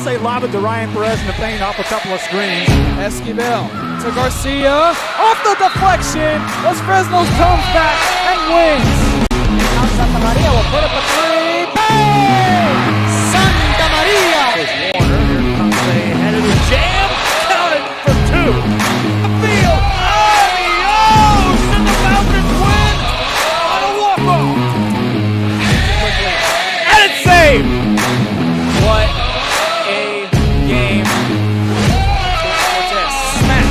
say lob it to Ryan Perez in the paint off a couple of screens. Esquivel to Garcia. Off the deflection. Los Fresnos comes back and wins. Now Santa Maria will put up a three. Bang! Santa Maria! Here's Warner. Here comes a headed jam. Counted for two. The field. Adios! And the Falcons win on a walk-off. And it's saved. What a game. Smack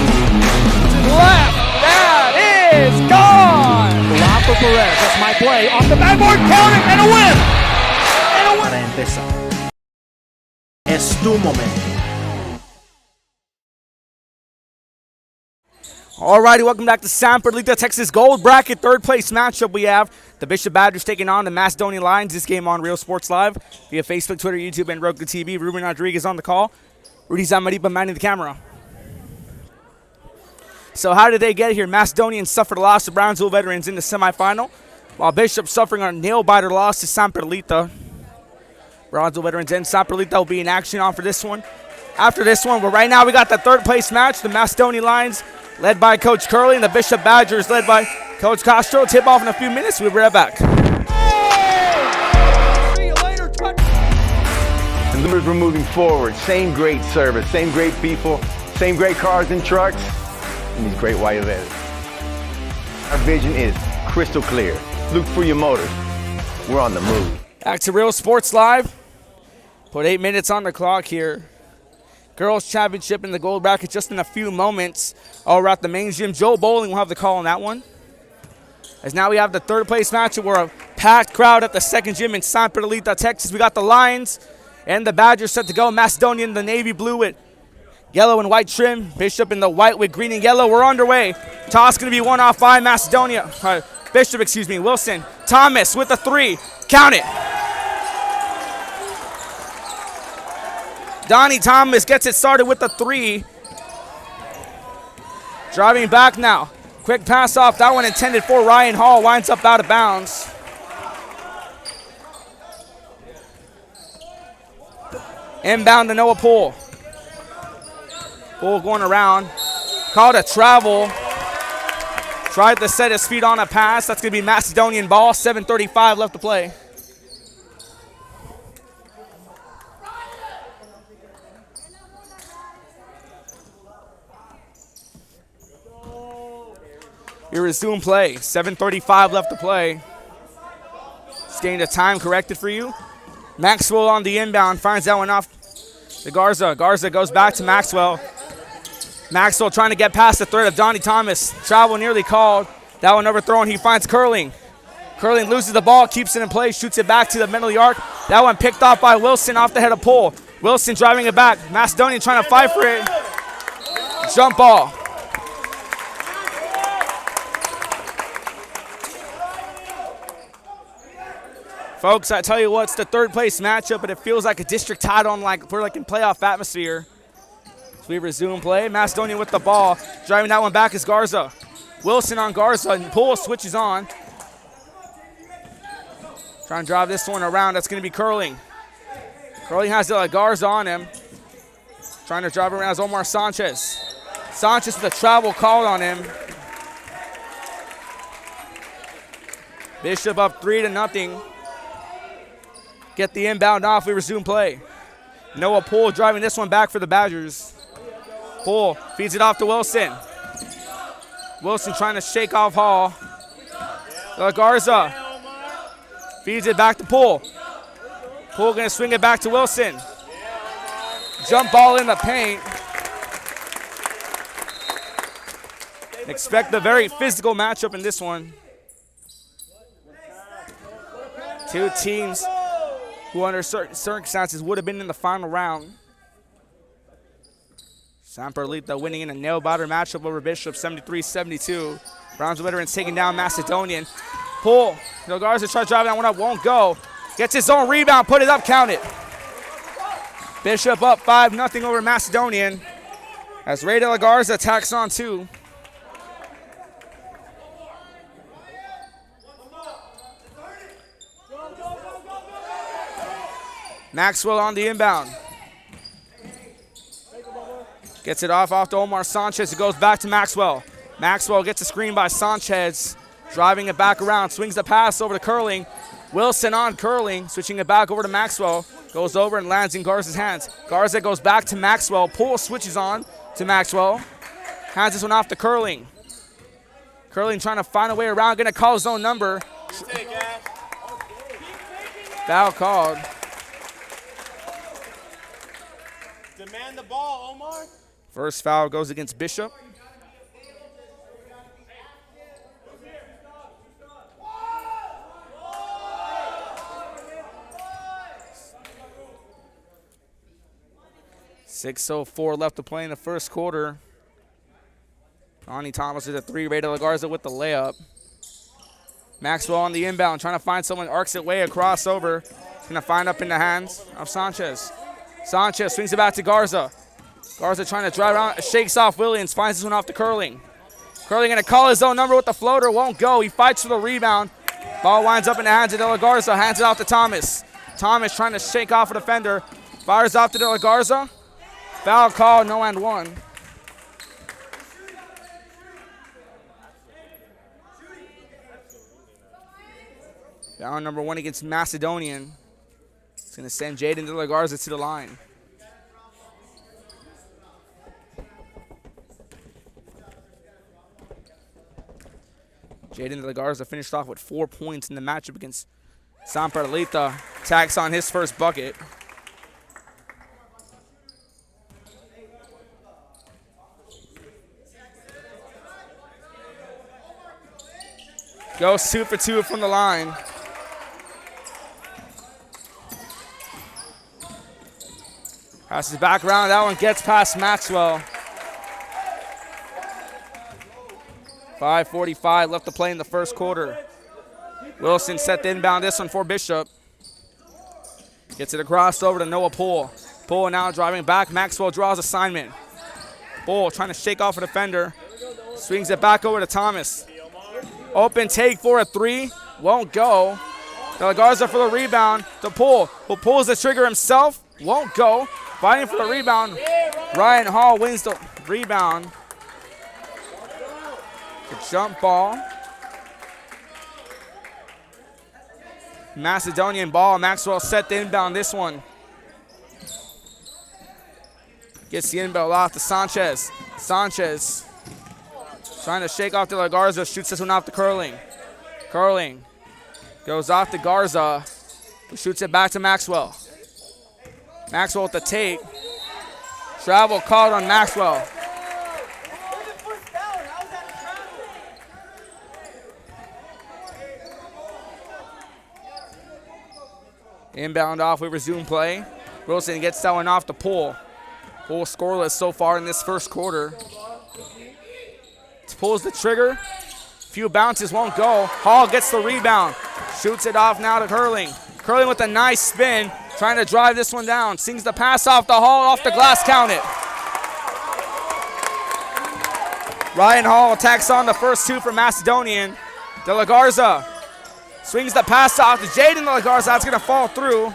to the left. That is gone. Lob for Perez. That's my play. Off the backboard. Counting and a win. And a win. Para empezar. Es tu momento. Alrighty, welcome back to San Perlita, Texas Gold Bracket third place matchup. We have the Bishop Badgers taking on the Macedonian Lions. This game on Real Sports Live via Facebook, Twitter, YouTube, and Roku TV. Ruben Rodriguez on the call. Rudy Zamaripa manning the camera. So how did they get here? Macedonians suffered a loss to Brownsville Veterans in the semifinal, while Bishop suffering a nail-biter loss to San Perlita. Brownsville Veterans and San Perlita will be in action on for this one. After this one, but right now we got the third place match. The Macedonian Lions led by Coach Curley and the Bishop Badgers led by Coach Castro. Tip off in a few minutes. We'll be right back. See you later. And we're moving forward. Same great service, same great people, same great cars and trucks, and these great white letters. Our vision is crystal clear. Look for your motors. We're on the move. Back to Real Sports Live. Put 8 minutes on the clock here. Girls Championship in the gold bracket just in a few moments. Oh, we're at the main gym. Joe Bowling will have the call on that one. As now we have the third place matchup. We're a packed crowd at the second gym in San Perlita, Texas. We got the Lions and the Badgers set to go. Macedonian, the navy blue with yellow and white trim. Bishop in the white with green and yellow. We're underway. Toss going to be one off by Macedonia. Bishop, excuse me. Wilson. Thomas with the three. Count it. Donnie Thomas gets it started with the three. Driving back now. Quick pass off. That one intended for Ryan Hall. Winds up out of bounds. Inbound to Noah Poole. Poole going around. Called a travel. Tried to set his feet on a pass. That's going to be Macedonian ball. 7:35 left to play. We resume play. 7:35 left to play. Just getting the time corrected for you. Maxwell on the inbound. Finds that one off to Garza. Garza goes back to Maxwell. Maxwell trying to get past the threat of Donnie Thomas. Travel nearly called. That one overthrown. He finds Curling. Curling loses the ball. Keeps it in play. Shoots it back to the middle of the arc. That one picked off by Wilson off the head of Poole. Wilson driving it back. Macedonian trying to fight for it. Jump ball. Folks, I tell you what, it's the third place matchup, but it feels like a district title, we're like in playoff atmosphere. So we resume play. Macedonia with the ball. Driving that one back is Garza. Wilson on Garza, and Poole switches on. Trying to drive this one around. That's going to be Curling. Curling has Garza on him. Trying to drive around is Omar Sanchez. Sanchez with a travel called on him. Bishop up 3-0. Get the inbound off. We resume play. Noah Poole driving this one back for the Badgers. Poole feeds it off to Wilson. Wilson trying to shake off Hall. Garza feeds it back to Poole. Poole going to swing it back to Wilson. Jump ball in the paint. Expect a very physical matchup in this one. Two teams who under certain circumstances would have been in the final round. San Perlita winning in a nail-biter matchup over Bishop, 73-72. Brownsville Veterans taking down Macedonian. Poole, Garza tries driving that one up, won't go. Gets his own rebound, put it up, count it. Bishop up 5-0 over Macedonian as Ray De La Garza tacks on two. Maxwell on the inbound. Gets it off to Omar Sanchez. It goes back to Maxwell. Maxwell gets a screen by Sanchez. Driving it back around. Swings the pass over to Curling. Wilson on Curling. Switching it back over to Maxwell. Goes over and lands in Garza's hands. Garza goes back to Maxwell. Poole switches on to Maxwell. Hands this one off to Curling. Curling trying to find a way around. Going to call his own number. Foul called. Demand the ball, Omar. First foul goes against Bishop. .6:04 left to play in the first quarter. Ronnie Thomas with a three. Ray De La Garza with the layup. Maxwell on the inbound, trying to find someone, arcs it way across over. He's going to find up in the hands of Sanchez. Sanchez swings it back to Garza. Garza trying to drive around, shakes off Williams, finds this one off to Curling. Curling going to call his own number with the floater, won't go. He fights for the rebound. Ball winds up in the hands of De La Garza, hands it off to Thomas. Thomas trying to shake off a defender. Fires off to De La Garza. Foul call, no and one. Foul number one against Macedonian. It's going to send Jaden De La Garza to the line. Jaden De La Garza finished off with 4 points in the matchup against San Perlita. Tacks on his first bucket. Goes 2 for 2 from the line. Passes back around. That one gets past Maxwell. 5:45 left to play in the first quarter. Wilson set the inbound this one for Bishop. Gets it across over to Noah Poole. Poole now driving back. Maxwell draws assignment. Poole trying to shake off a defender. Swings it back over to Thomas. Open take for a three. Won't go. De La Garza for the rebound to Poole. Who pulls the trigger himself. Won't go. Fighting for the rebound. Ryan Hall wins the rebound. The jump ball. Macedonian ball. Maxwell set the inbound this one. Gets the inbound off to Sanchez. Sanchez trying to shake off De La Garza. Shoots this one off to Curling. Curling goes off to Garza, who shoots it back to Maxwell. Maxwell with the take. Travel called on Maxwell. Inbound off, we resume play. Wilson gets that one off to Poole. Poole scoreless so far in this first quarter. Pulls the trigger. Few bounces, won't go. Hall gets the rebound. Shoots it off now to Curling. Curling with a nice spin. Trying to drive this one down. Sings the pass off to Hall, off the glass, count it. Ryan Hall attacks on the first two for Macedonian. De La Garza swings the pass off to Jaden De La Garza. That's going to fall through.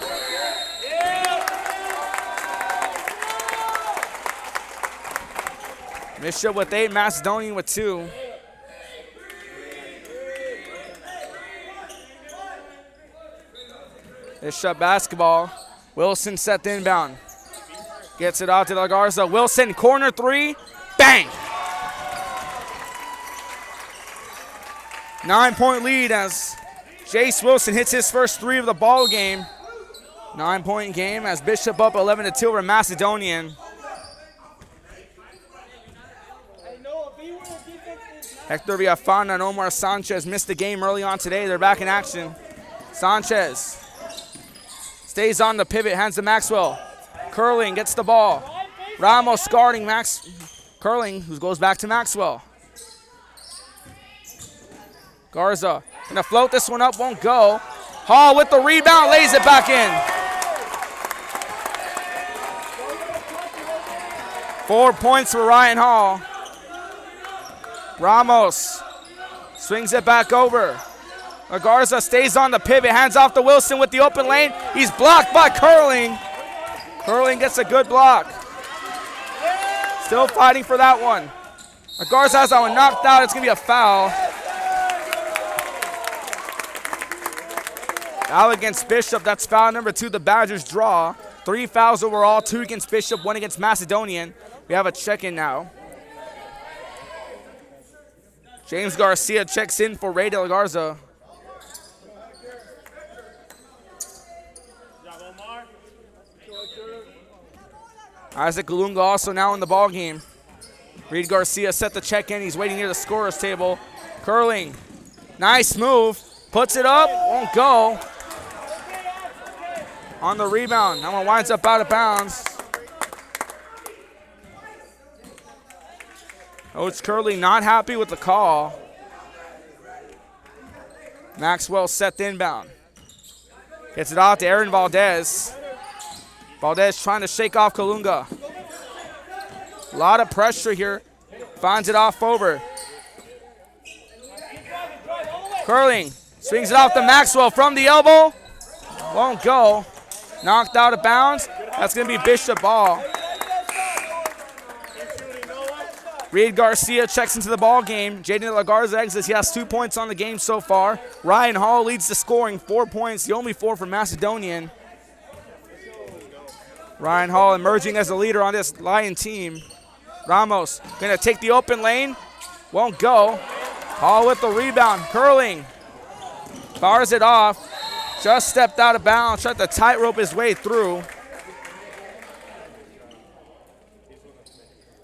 Bishop with 8, Macedonian with 2. Bishop basketball. Wilson set the inbound. Gets it out to De La Garza. Wilson, corner three. Bang! 9-point lead as Jace Wilson hits his first three of the ball game. 9-point game as Bishop up 11-2 over Macedonian. Hector Villafana and Omar Sanchez missed the game early on today. They're back in action. Sanchez stays on the pivot, hands to Maxwell. Curling gets the ball. Ramos guarding Curling, who goes back to Maxwell. Garza gonna float this one up, won't go. Hall with the rebound, lays it back in. 4 points for Ryan Hall. Ramos swings it back over. Garza stays on the pivot, hands off to Wilson with the open lane. He's blocked by Curling. Curling gets a good block. Still fighting for that one. Garza has that one knocked out. It's going to be a foul. Foul against Bishop. That's foul number 2. The Badgers draw. 3 fouls overall, 2 against Bishop, 1 against Macedonian. We have a check-in now. James Garcia checks in for Ray De La Garza. Isaac Kalunga also now in the ball game. Reed Garcia set the check in. He's waiting near the scorer's table. Curling. Nice move. Puts it up. Won't go. On the rebound. That one winds up out of bounds. Coach Curley not happy with the call. Maxwell set the inbound. Gets it off to Aaron Valdez. Valdez trying to shake off Kalunga. A lot of pressure here. Finds it off over. Curling. Swings it off to Maxwell from the elbow. Won't go. Knocked out of bounds. That's going to be Bishop ball. Reed Garcia checks into the ball game. Jaden De La Garza exits. He has 2 points on the game so far. Ryan Hall leads the scoring, 4 points. The only 4 for Macedonian. Ryan Hall emerging as a leader on this Lion team. Ramos going to take the open lane. Won't go. Hall with the rebound. Curling. Fires it off. Just stepped out of bounds. Tried to tightrope his way through.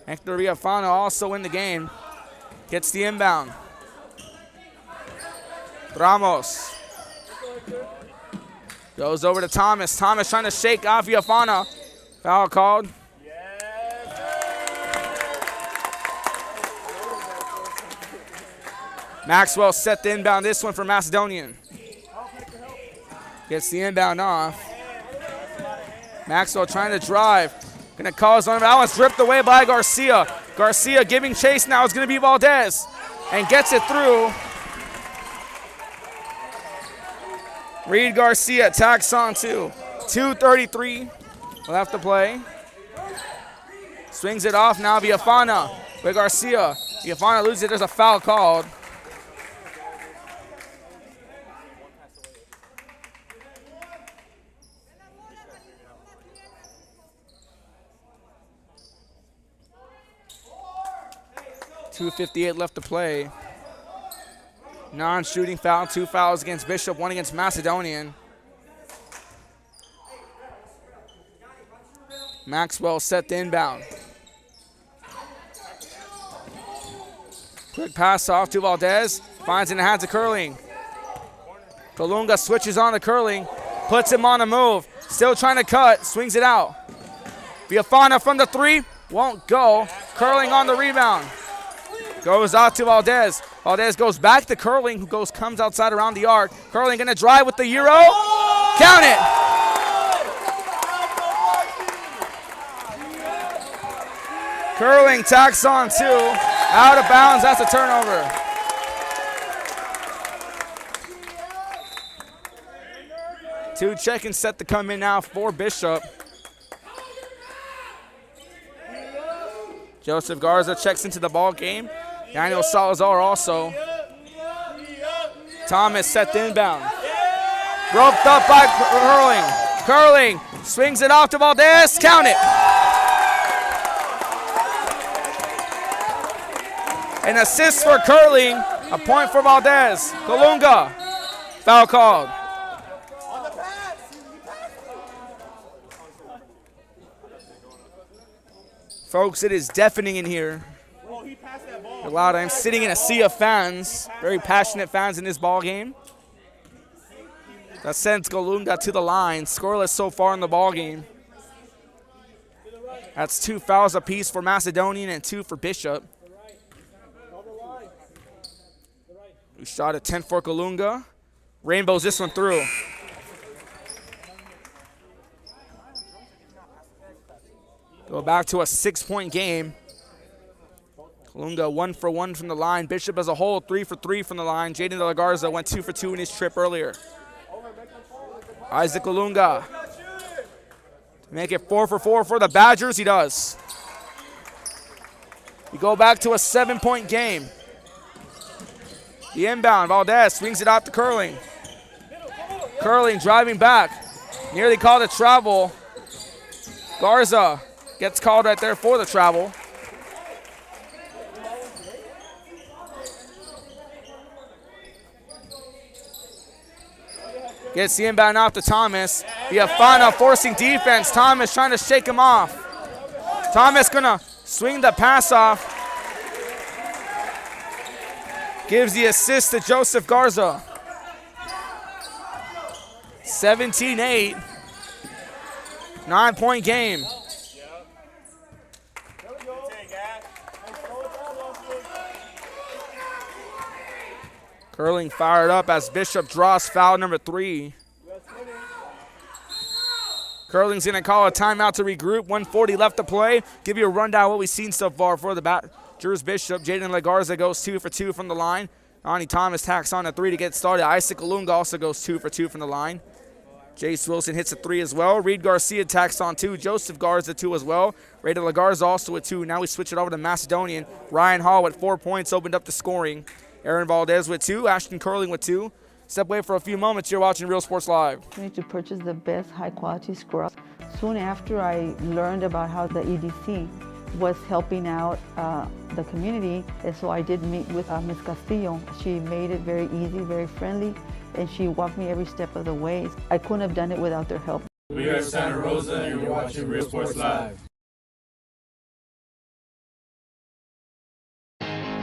Hector Villafano also in the game. Gets the inbound. Ramos. Goes over to Thomas. Thomas trying to shake off Villafano. Foul called. Maxwell set the inbound. This one for Macedonian. Gets the inbound off. Maxwell trying to drive. Gonna cause one. That one's ripped away by Garcia. Garcia giving chase now. It's gonna be Valdez. And gets it through. Reed Garcia tacks on 2. 2:33 left to play. Swings it off now. Villafana with Garcia. Villafana loses it. There's a foul called. .258 left to play. Non-shooting foul, 2 fouls against Bishop, 1 against Macedonian. Maxwell set the inbound. Quick pass off to Valdez. Finds in the hands of Curling. Kalunga switches on to Curling. Puts him on a move. Still trying to cut. Swings it out. Villafana from the 3. Won't go. Curling on the rebound. Goes out to Valdez. Valdez goes back to Curling, who comes outside around the arc. Curling gonna drive with the Euro. Count it. Curling tacks on 2. Out of bounds, that's a turnover. Two check-ins set to come in now for Bishop. Joseph Garza checks into the ball game. Daniel Salazar also. Thomas set the inbound. Roped up by Curling. Curling swings it off to Valdez. Count it. An assist for Curling. A point for Valdez. Kalunga. Foul called. Folks, it is deafening in here. Loud. I'm sitting in a sea of fans, very passionate fans in this ball game. That sends Kalunga to the line, scoreless so far in the ball game. That's 2 fouls apiece for Macedonian and 2 for Bishop. We shot at 10 for Kalunga. Rainbows this one through. Go back to a 6-point game. Kalunga 1 for 1 from the line. Bishop as a whole 3 for 3 from the line. Jaden De La Garza went 2 for 2 in his trip earlier. Isaac Kalunga to make it 4 for 4 for the Badgers. He does. You go back to a 7-point game. The inbound, Valdez swings it out to Curling. Curling driving back. Nearly called a travel. Garza gets called right there for the travel. Gets the inbound off to Thomas. Viafana forcing defense. Thomas trying to shake him off. Thomas gonna swing the pass off. Gives the assist to Joseph Garza. 17-8. 9-point game. Curling fired up as Bishop draws foul number 3. Curling's going to call a timeout to regroup. 1:40 left to play. Give you a rundown of what we've seen so far for the Badgers. Bishop. Jaden LaGarza goes 2 for 2 from the line. Ani Thomas tacks on a 3 to get started. Isaac Alunga also goes 2 for 2 from the line. Jace Wilson hits a 3 as well. Reed Garcia tacks on 2. Joseph Garza 2 as well. Rayda LaGarza also with 2. Now we switch it over to Macedonian. Ryan Hall with 4 points opened up the scoring. Aaron Valdez with 2. Ashton Curling with 2. Step away for a few moments. You're watching Real Sports Live. I need to purchase the best high-quality scrubs. Soon after I learned about how the EDC was helping out the community, and so I did meet with Ms. Castillo. She made it very easy, very friendly, and she walked me every step of the way. I couldn't have done it without their help. We are Santa Rosa, and you're watching Real Sports Live.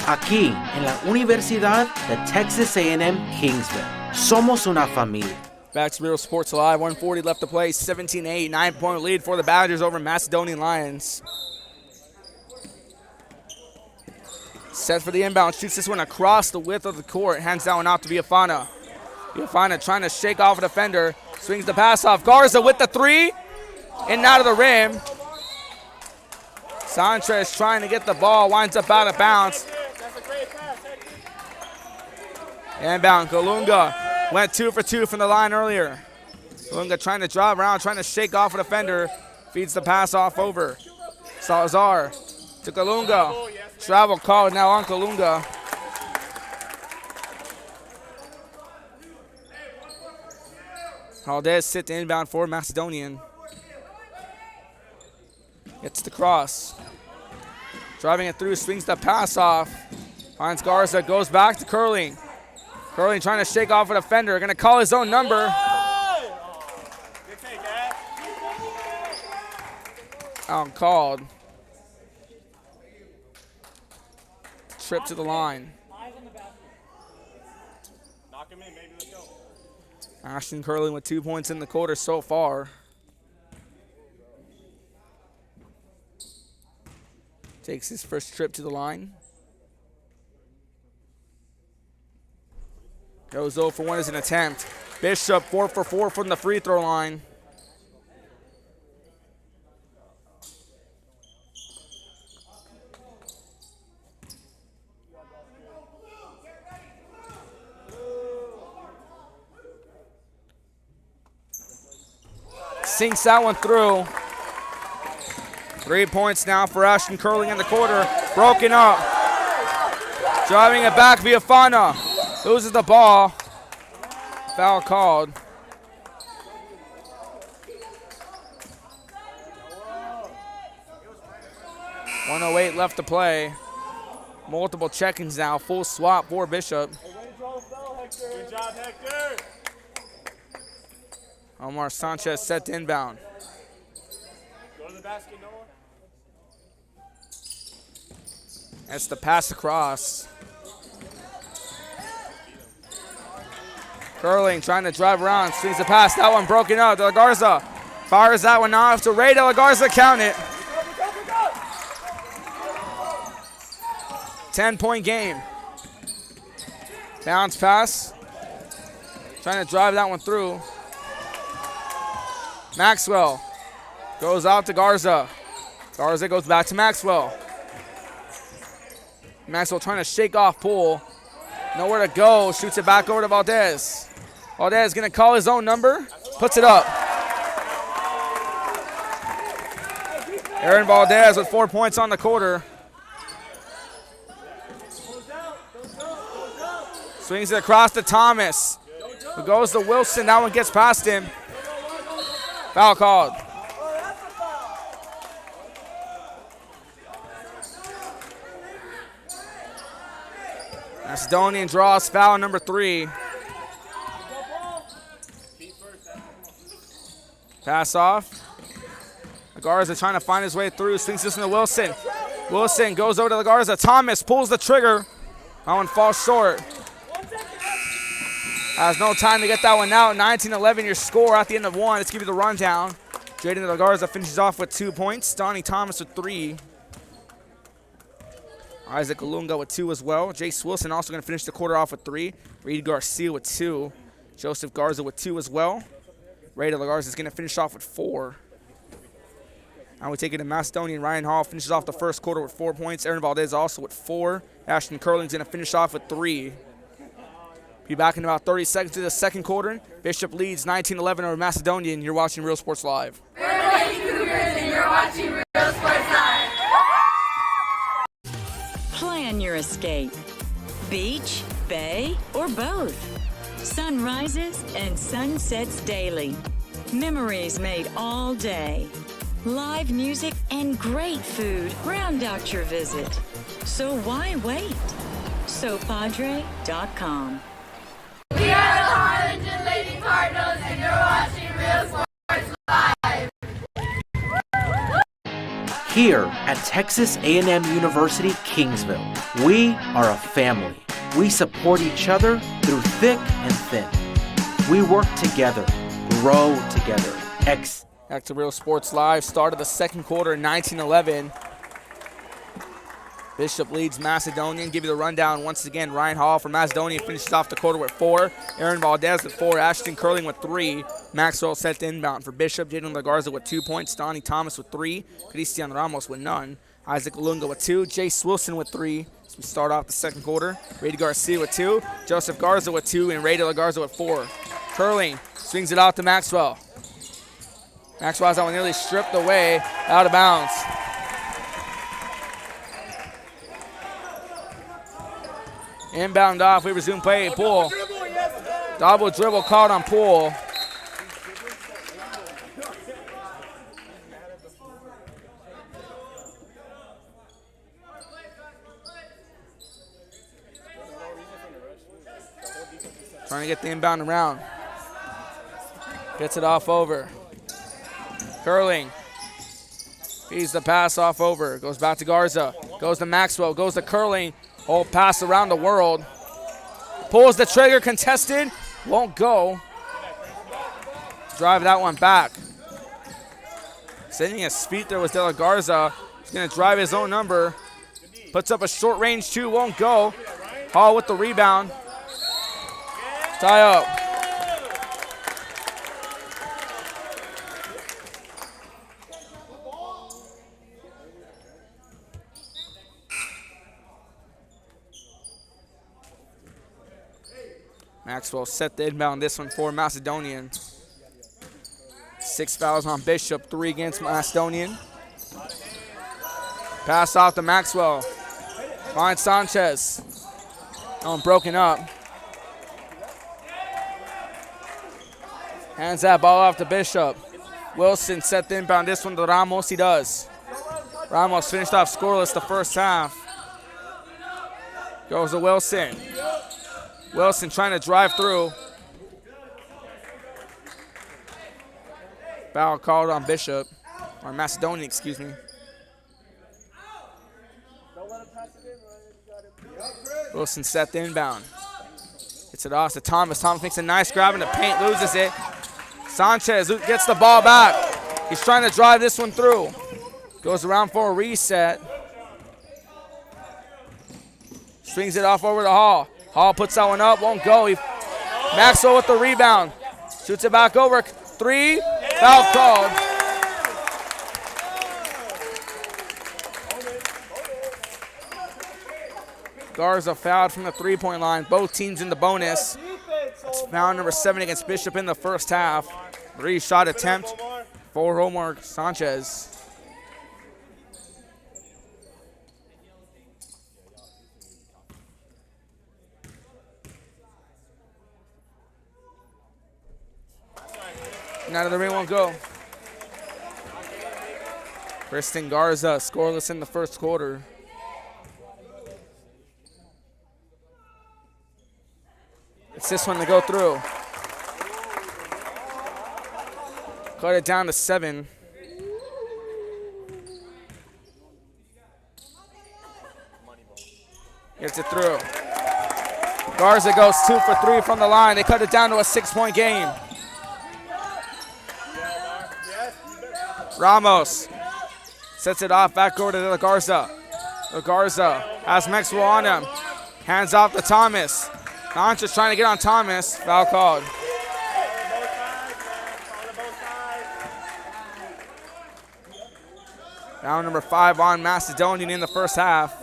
Aquí, en la Universidad de Texas A&M Kingsville. Somos una familia. Back to Real Sports Live. 1:40 left to play. 17-8. 9-point lead for the Badgers over Macedonian Lions. Set for the inbound. Shoots this one across the width of the court. Hands that one out to Viafana. Viafana trying to shake off a defender. Swings the pass off. Garza with the 3. In and out of the rim. Sanchez trying to get the ball. Winds up out of bounds. Inbound. Kalunga went 2 for 2 from the line earlier. Kalunga trying to drive around, trying to shake off a defender. Feeds the pass off over. Salazar to Kalunga. Travel called now on Kalunga. Valdez sit the inbound for Macedonian. Gets the cross. Driving it through, swings the pass off. Finds Garza, goes back to Curling. Curling trying to shake off a defender. Going to call his own number. Out called. Trip to the line. Ashton Curling with 2 points in the quarter so far. Takes his first trip to the line. Goes 0 for 1 as an attempt. Bishop 4 for 4 from the free throw line. Sinks that one through. 3 points now for Ashton Curling in the quarter. Broken up. Driving it back via Viafana. Loses the ball. Foul called. .108 left to play. Multiple check-ins now. Full swap for Bishop. Good job, Hector. Omar Sanchez set to inbound. Go to the basket, Noah. That's the pass across. Curling trying to drive around, swings the pass. That one broken up. De La Garza fires that one off to Ray De La Garza. Count it. 10-point game. Bounce pass. Trying to drive that one through. Maxwell goes out to Garza. Garza goes back to Maxwell. Maxwell trying to shake off Poole. Nowhere to go. Shoots it back over to Valdez. Valdez going to call his own number. Puts it up. Aaron Valdez with 4 points on the quarter. Swings it across to Thomas. Who goes to Wilson. That one gets past him. Foul called. Macedonian draws foul number 3. Pass off. Garza trying to find his way through. Swings this into Wilson. Wilson goes over to the Garza. Thomas pulls the trigger. That one falls short. Has no time to get that one out. 19-11 your score at the end of 1. Let's give you the rundown. Jaden Garza finishes off with 2 points. Donnie Thomas with 3. Isaac Alunga with 2 as well. Jace Wilson also going to finish the quarter off with 3. Reed Garcia with 2. Joseph Garza with 2 as well. Ray De La Garza is going to finish off with 4. Now we take it to Macedonian. Ryan Hall finishes off the first quarter with 4 points. Aaron Valdez also with 4. Ashton Curling's going to finish off with 3. Be back in about 30 seconds to the second quarter. Bishop leads 19-11 over Macedonian. You're watching Real Sports Live. We're the Lady Cougars and you're watching Real Sports Live. Plan your escape. Beach, bay, or both. Sunrises and sunsets daily. Memories made all day. Live music and great food round out your visit. So why wait? SoPadre.com. We are the Harlingen Lady Cardinals and you're watching Real Sports Live. Here at Texas A&M University, Kingsville, we are a family. We support each other through thick and thin. We work together, grow together. Back to Real Sports Live. Start of the second quarter, 19-11. Bishop leads Macedonian. Give you the rundown once again. Ryan Hall from Macedonian finishes off the quarter with 4. Aaron Valdez with 4. Ashton Curling with 3. Maxwell set to inbound for Bishop. Jaden Lagarza with 2 points. Donnie Thomas with 3. Cristian Ramos with none. Isaac Lunga with 2. Jace Wilson with 3. So we start off the second quarter. Ray Garcia with 2. Joseph Garza with 2. And Ray De La Garza with 4. Curling swings it out to Maxwell. Maxwell has that one nearly stripped away, out of bounds. Inbound off, we resume play. Poole. Double dribble called on Poole. Trying to get the inbound around. Gets it off over. Curling. Feeds the pass off over. Goes back to Garza. Goes to Maxwell. Goes to Curling. Whole pass around the world. Pulls the trigger, contested. Won't go. Drive that one back. Sending his feet there was De La Garza. He's going to drive his own number. Puts up a short range 2. Won't go. Hall with the rebound. Tie up. Maxwell set the inbound this one for Macedonian. 6 fouls on Bishop, 3 against Macedonian. Pass off to Maxwell. Finds Sanchez. Broken up. Hands that ball off to Bishop. Wilson set the inbound this one to Ramos. He does. Ramos finished off scoreless the first half. Goes to Wilson. Wilson trying to drive through. Foul called on Bishop, or Macedonian, excuse me. Wilson set the inbound. Gets it off to Thomas. Thomas makes a nice grab in the paint, loses it. Sanchez gets the ball back. He's trying to drive this one through. Goes around for a reset. Swings it off over to Hall. Hall puts that one up, won't go. Maxwell with the rebound. Shoots it back over. 3, foul called. Garza fouled from the 3-point line. Both teams in the bonus. It's foul number 7 against Bishop in the first half. 3-shot attempt for Omar Sanchez. Getting out of the ring won't go. Kristen Garza scoreless in the first quarter. It's this one to go through. Cut it down to 7. Gets it through. Garza goes 2 for 3 from the line. They cut it down to a 6-point game. Ramos sets it off back over to Garza. Garza has Maxwell on him. Hands off to Thomas. Concha's trying to get on Thomas. Foul called. Foul number 5 on Macedonian in the first half.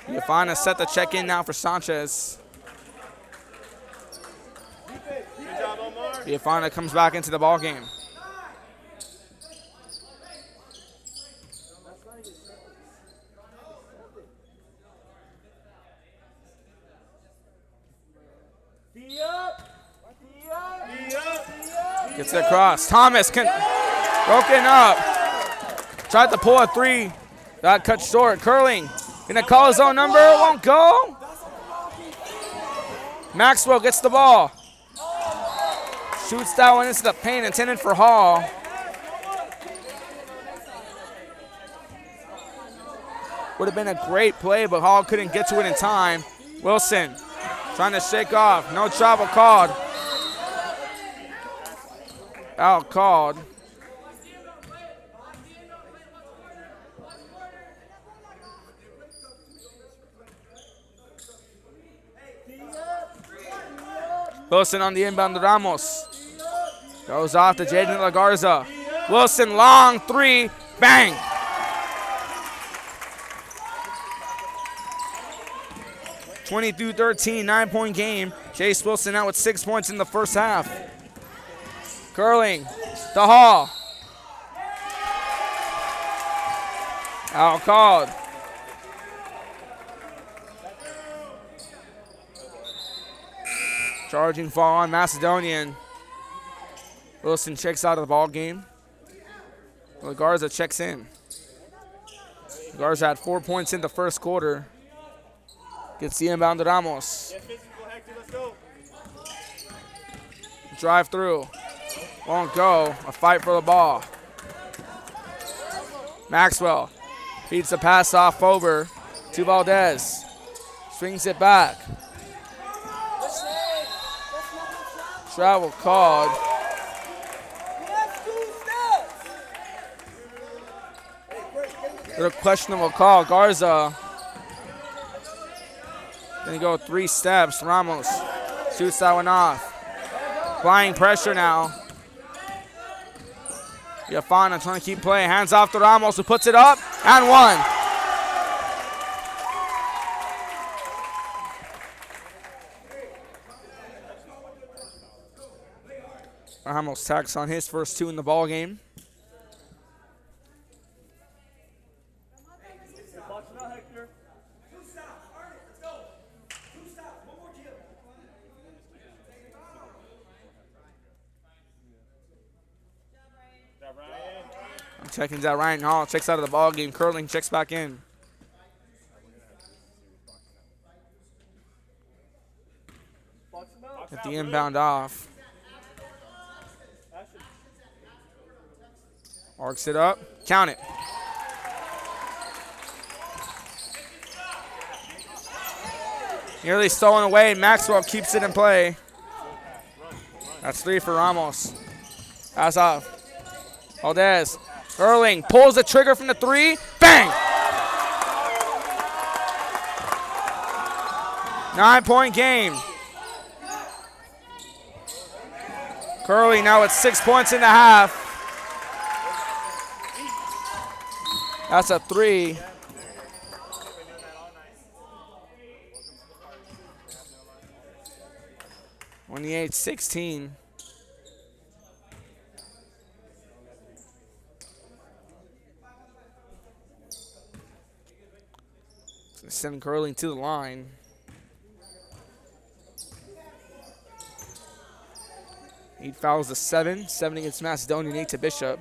Yafana set the check in now for Sanchez. Yafana comes back into the ball game. Gets it across. Thomas broken up. Tried to pull a 3. Got cut short. Curling. Gonna call his own number. Won't go. Maxwell gets the ball. Shoots that one into the paint, intended for Hall. Would have been a great play, but Hall couldn't get to it in time. Wilson trying to shake off. No travel called. Foul called. Wilson on the inbound to Ramos. Goes off to Jaden La Garza. Wilson, long 3. Bang! (20-13), 9-point game. Chase Wilson out with 6 points in the first half. Curling to Hall. Foul called. Charging fall on Macedonian. Wilson checks out of the ball game. Garza checks in. Garza had 4 points in the first quarter. Gets the inbound to Ramos. Drive through. Won't go. A fight for the ball. Maxwell feeds the pass off over to Valdez. Swings it back. Travel called. Little questionable call. Garza gonna go 3 steps. Ramos shoots that one off. Applying pressure now. Yafana trying to keep playing. Hands off to Ramos, who puts it up and 1. Ramos tacks on his first 2 in the ball game. Checking out Ryan Hall, checks out of the ball game. Curling checks back in. Get the inbound off. Arcs it up. Count it. Nearly stolen away. Maxwell keeps it in play. That's 3 for Ramos. Pass off. Valdez. Erling pulls the trigger from the 3. Bang! 9-point game. Curly now at 6 points in the half. That's a 3. (28-16). Send Curling to the line. 8 fouls to 7. 7 against Macedonian, 8 to Bishop.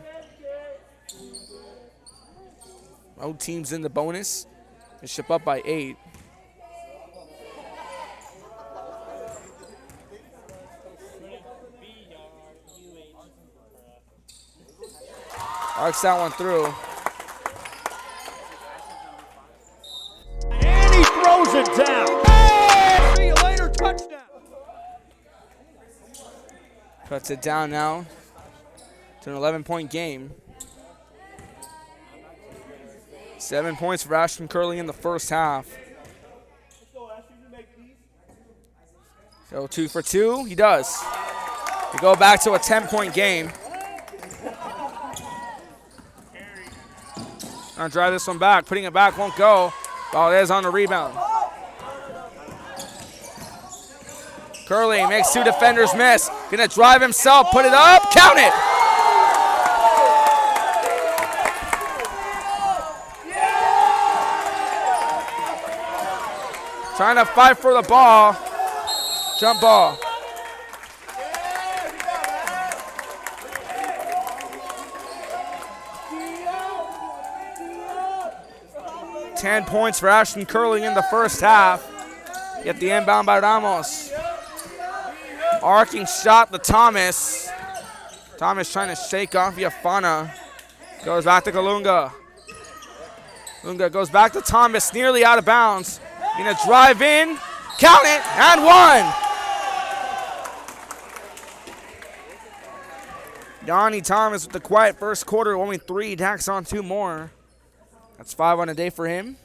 Both teams in the bonus. Bishop up by 8. Arcs that one through. And he throws it down. Hey! See you later, touchdown. Cuts it down now to an 11-point game. 7 points for Ashton Curley in the first half. So 2 for 2, he does. We go back to a 10-point game. Gonna drive this one back, putting it back, won't go. Valdez on the rebound. Curley makes 2 defenders miss. Gonna drive himself, put it up, count it! Trying to fight for the ball. Jump ball. Ten points for Ashton Curley in the first half. Get the inbound by Ramos. Arcing shot to Thomas. Thomas trying to shake off Yafana. Goes back to Kalunga. Kalunga goes back to Thomas, nearly out of bounds. Gonna drive in, count it, and 1. Donnie Thomas with the quiet first quarter, only 3, tacks on 2 more. That's 5 on a day for him.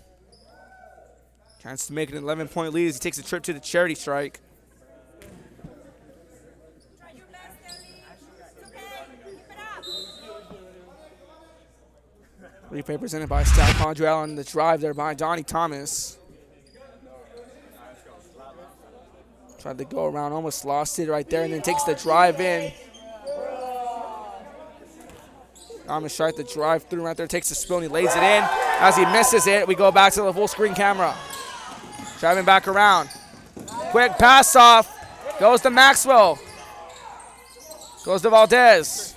Chance to make it an 11-point lead as he takes a trip to the charity strike. Replay presented by Stout Condrell on the drive there by Donnie Thomas. Tried to go around, almost lost it right there, and then takes the drive in. Thomas tried to drive through right there, takes the spill, and he lays it in. As he misses it, we go back to the full screen camera. Driving back around. Quick pass off. Goes to Maxwell. Goes to Valdez.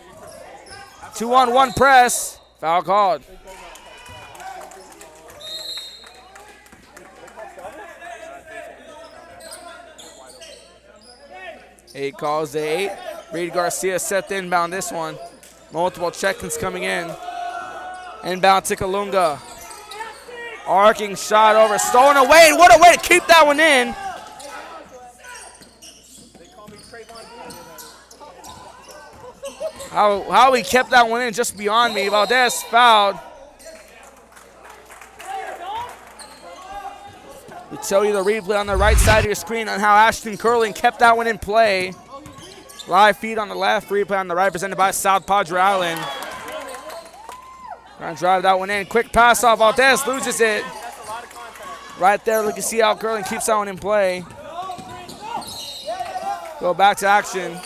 2-on-1 press. Foul called. Eight calls to 8. Reed Garcia set the inbound this one. Multiple check-ins coming in. Inbound to Kalunga. Arcing shot over, stolen away, and what a way to keep that one in. How he kept that one in just beyond me. Valdez fouled. We tell you the replay on the right side of your screen on how Ashton Curley kept that one in play. Live feed on the left, replay on the right, presented by South Padre Island. Trying to drive that one in. Quick pass off. Valdez loses it. Right there, look, you see how Curley keeps that one in play. Go back to action.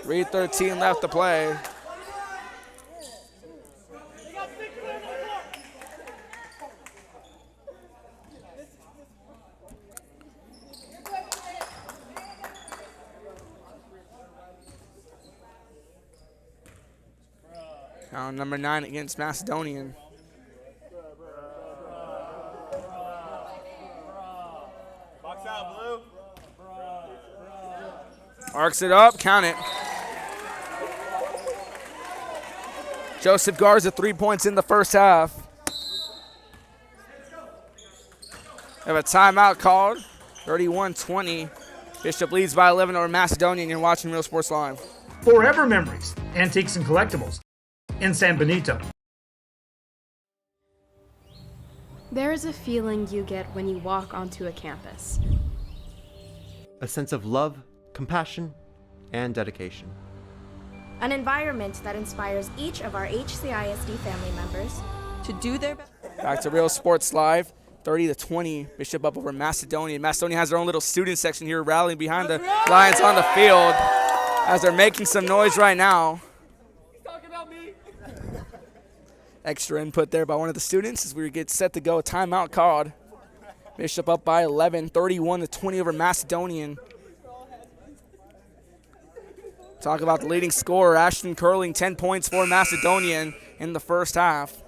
Reed 13 left to play. Now number 9 against Macedonian. Box out, Blue. Arcs it up, count it. Joseph Garza, 3 points in the first half. We have a timeout called, 31-20. Bishop leads by 11 over Macedonian. You're watching Real Sports Live. Forever Memories, Antiques and Collectibles in San Benito. There is a feeling you get when you walk onto a campus. A sense of love, compassion, and dedication. An environment that inspires each of our HCISD family members to do their best. Back to Real Sports Live, 30-20. Bishop up over Macedonian. Macedonian has their own little student section here rallying behind the Lions on the field as they're making some noise right now. Extra input there by one of the students as we get set to go. Timeout called. Bishop up by 11, 31-20 over Macedonian. Talk about the leading scorer, Ashton Curling, 10 points for Macedonian in the first half.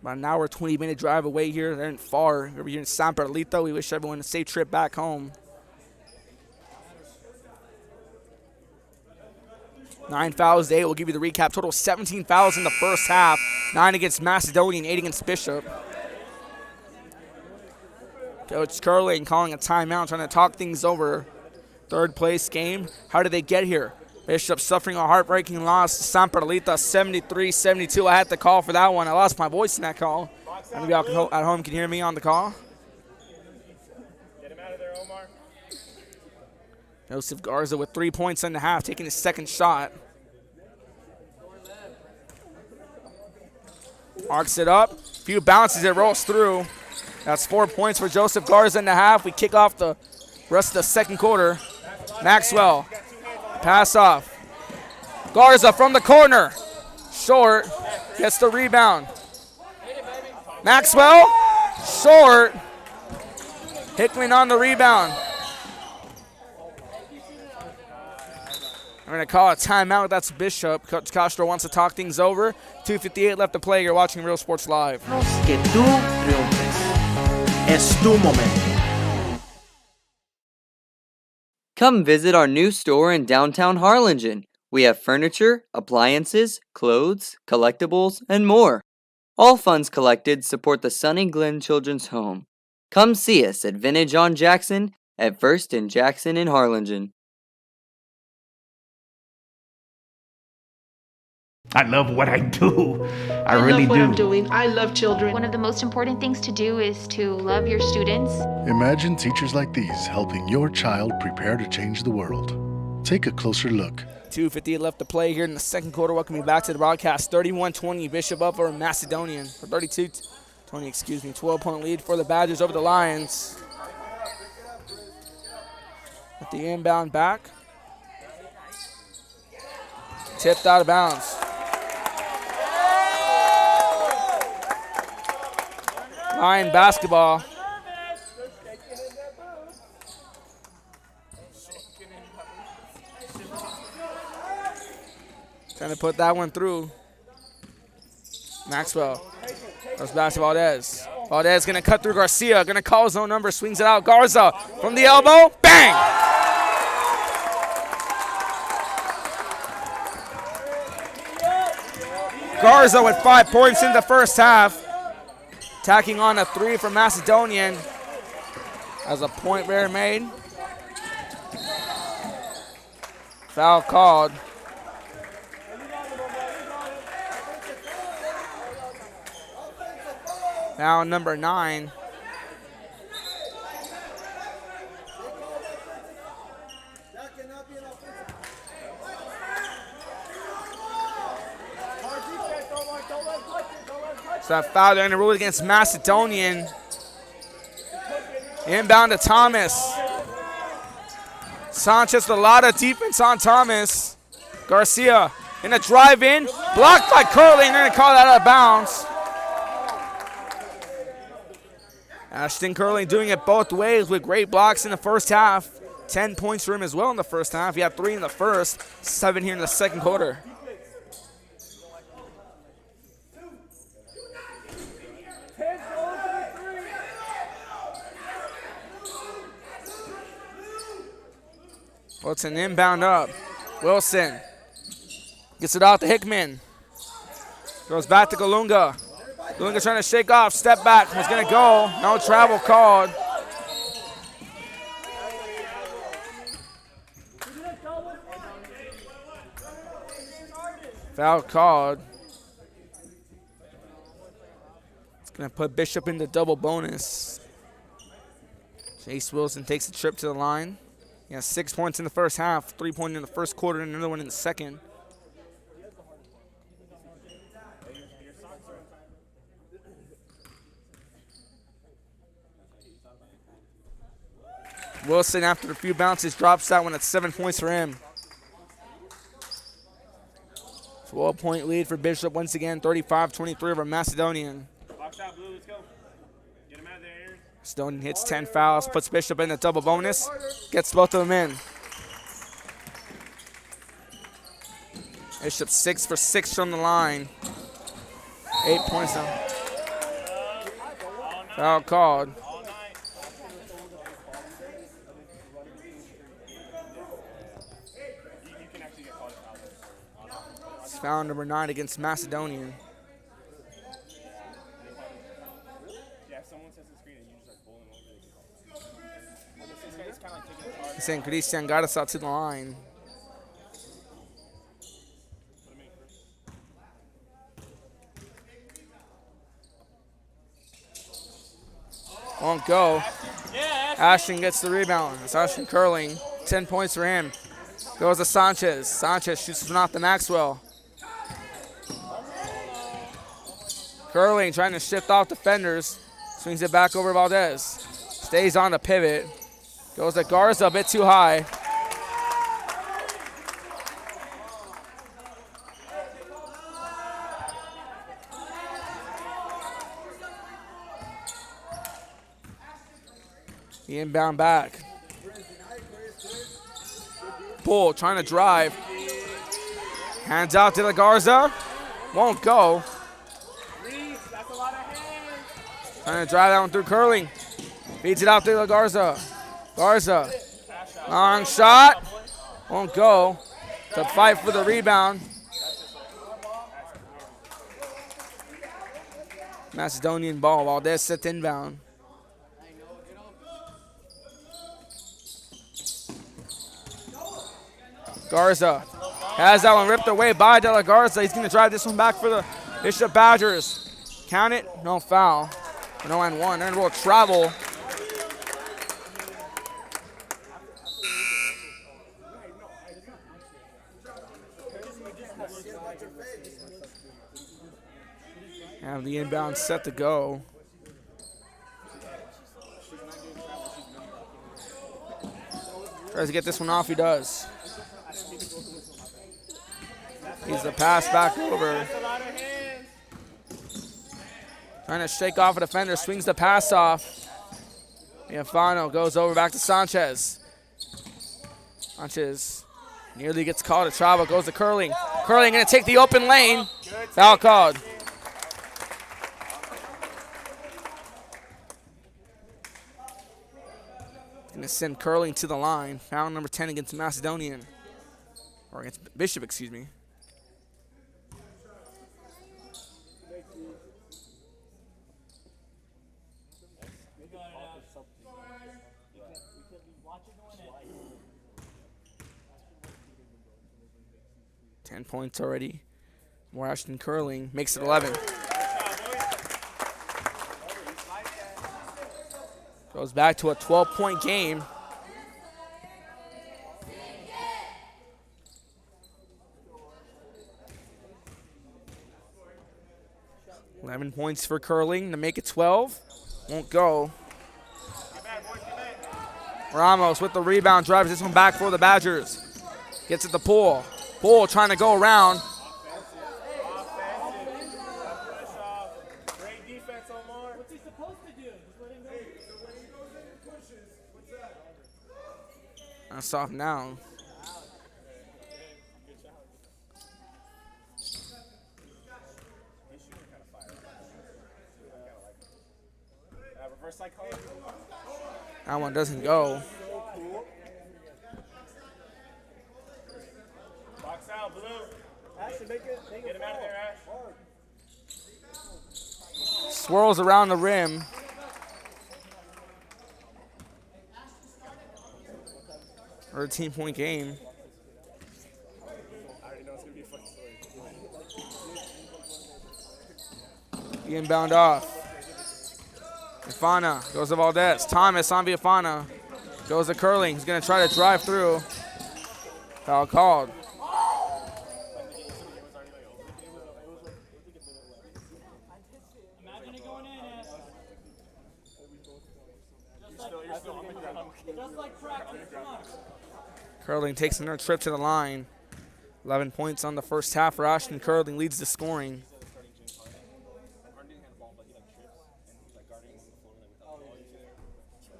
About an hour, 20-minute drive away here. They're not far. Over here in San Perlita. We wish everyone a safe trip back home. 9 fouls to 8. We'll give you the recap. Total 17 fouls in the first half. 9 against Macedonian, 8 against Bishop. Coach Curling calling a timeout, trying to talk things over. Third place game. How did they get here? Bishop suffering a heartbreaking loss to San Perlita, 73-72. I had to call for that one. I lost my voice in that call. Maybe y'all at home can hear me on the call. Get him out of there, Omar. Joseph Garza with 3 points in the half, taking his second shot. Arcs it up. Few bounces, it rolls through. That's 4 points for Joseph Garza in the half. We kick off the rest of the second quarter. Maxwell. Pass off. Garza from the corner. Short. Gets the rebound. Maxwell. Short. Hickman on the rebound. I'm going to call a timeout. That's Bishop. Coach Castro wants to talk things over. 2:58 left to play. You're watching Real Sports Live. Que tú triunfes. Es tu momento. Come visit our new store in downtown Harlingen. We have furniture, appliances, clothes, collectibles, and more. All funds collected support the Sunny Glen Children's Home. Come see us at Vintage on Jackson at First and Jackson in Harlingen. I love what I do. I really love what do. I'm doing. I love children. One of the most important things to do is to love your students. Imagine teachers like these helping your child prepare to change the world. Take a closer look. 2:58 left to play here in the second quarter. Welcome you back to the broadcast. 31-20, Bishop up over Macedonian. For 32-20, 12-point lead for the Badgers over the Lions. With the inbound back. Tipped out of bounds. Lion basketball. Trying to put that one through. Maxwell. Goes back to Valdez. Valdez going to cut through Garcia. Going to call zone number. Swings it out. Garza from the elbow. Bang! Garza with 5 points in the first half. Tacking on a 3 for Macedonian. As a point bear made. Foul called. Foul number 9. So that foul they're going to rule against Macedonian. Inbound to Thomas. Sanchez with a lot of defense on Thomas. Garcia in a drive in. Blocked by Curling. They're going to call that out of bounds. Ashton Curling doing it both ways with great blocks in the first half. 10 points for him as well in the first half. He had 3 in the first, 7 here in the second quarter. Well, it's an inbound up. Wilson gets it out to Hickman. Goes back to Galunga. Galunga trying to shake off. Step back. Was going to go. No travel called. Foul called. It's going to put Bishop into double bonus. Chase Wilson takes a trip to the line. He has 6 points in the first half, 3 points in the first quarter, and another one in the second. Wilson, after a few bounces, drops that one at 7 points for him. 12-point lead for Bishop once again, 35-23 over Macedonian. Box out, Blue. Let's go. Get him out of there, Aaron. Macedonian hits 10 fouls, puts Bishop in a double bonus, gets both of them in. Bishop 6 for 6 from the line. 8 points now. Foul called. It's foul number 9 against Macedonian. He's saying Christian got us out to the line. Won't go. Ashton gets the rebound. It's Ashton Curling. 10 points for him. Goes to Sanchez. Sanchez shoots from off the Maxwell. Curling trying to shift off defenders. Swings it back over Valdez. Stays on the pivot. Goes to Garza, a bit too high. The inbound back. Bull trying to drive. Hands out to the Garza. Won't go. Trying to drive that one through Curling. Feeds it out to the Garza. Garza. Long shot. Won't go. To fight for the rebound. Macedonian ball. Valdez sits inbound. Garza has that one ripped away by De La Garza. He's going to drive this one back for the Bishop Badgers. Count it. No foul. No and one. And will travel. Have the inbound set to go. Tries to get this one off. He does. He's the pass back over. Trying to shake off a defender, swings the pass off. Iafano goes over back to Sanchez. Sanchez nearly gets called a travel, goes to Curling. Curling gonna take the open lane. Foul called. Gonna send Curling to the line. Foul number 10 against Macedonian. Or against Bishop, excuse me. Points already. More Ashton Curling makes it 11. Goes back to a 12-point game. $11 points for Curling to make it 12. Won't go. Ramos with the rebound, drives this one back for the Badgers. Gets it to Poole. Bull trying to go around. Great defense, Omar. What's he supposed to do? Just let him go. That's off now. That one doesn't go. Get him out of there, Ash. Swirls around the rim. Or a 13-point game. I already know it's going to be a fun story. The inbound off. Iafana goes to Valdez. Thomas on Iafana. Goes to Curling. He's going to try to drive through. Foul called. Curling takes another trip to the line. 11 points on the first half for Ashton Curling, leads the scoring.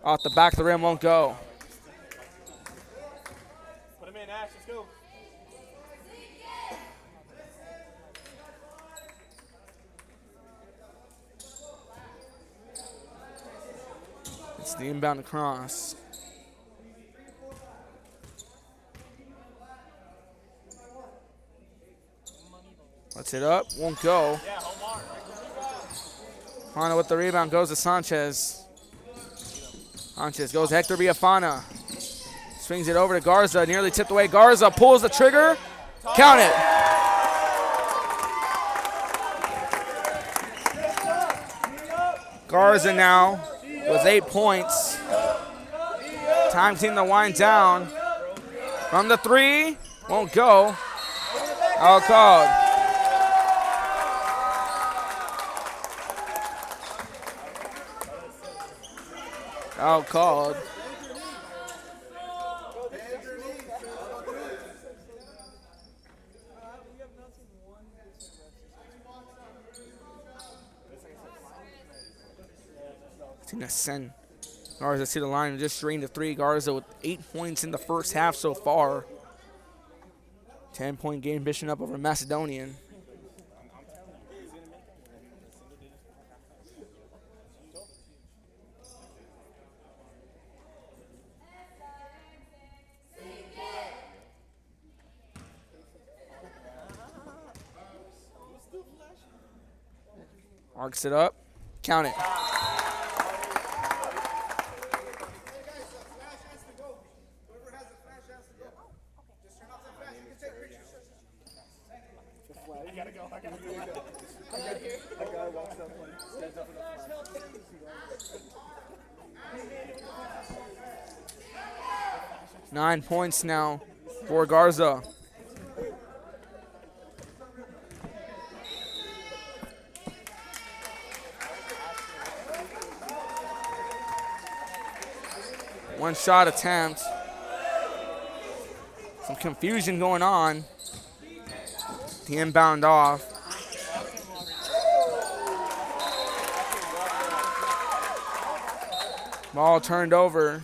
Off the back of the rim, won't go. Put him in, Ash. Let's go. It's the inbound across. Let's it up, won't go. Fana with the rebound, goes to Sanchez. Sanchez goes Hector Villafana. Swings it over to Garza, nearly tipped away. Garza pulls the trigger, count it. Garza now with 8 points. Time team to wind down. From the three, won't go. Out called. Out called. Gonna send Garza to the line and just drained the three. Garza with 8 points in the first half so far. 10-point game Bishop up over Macedonian. Arcs it up, count it. Nine points now for Garza. One shot attempt. Some confusion going on. The inbound off. Ball turned over.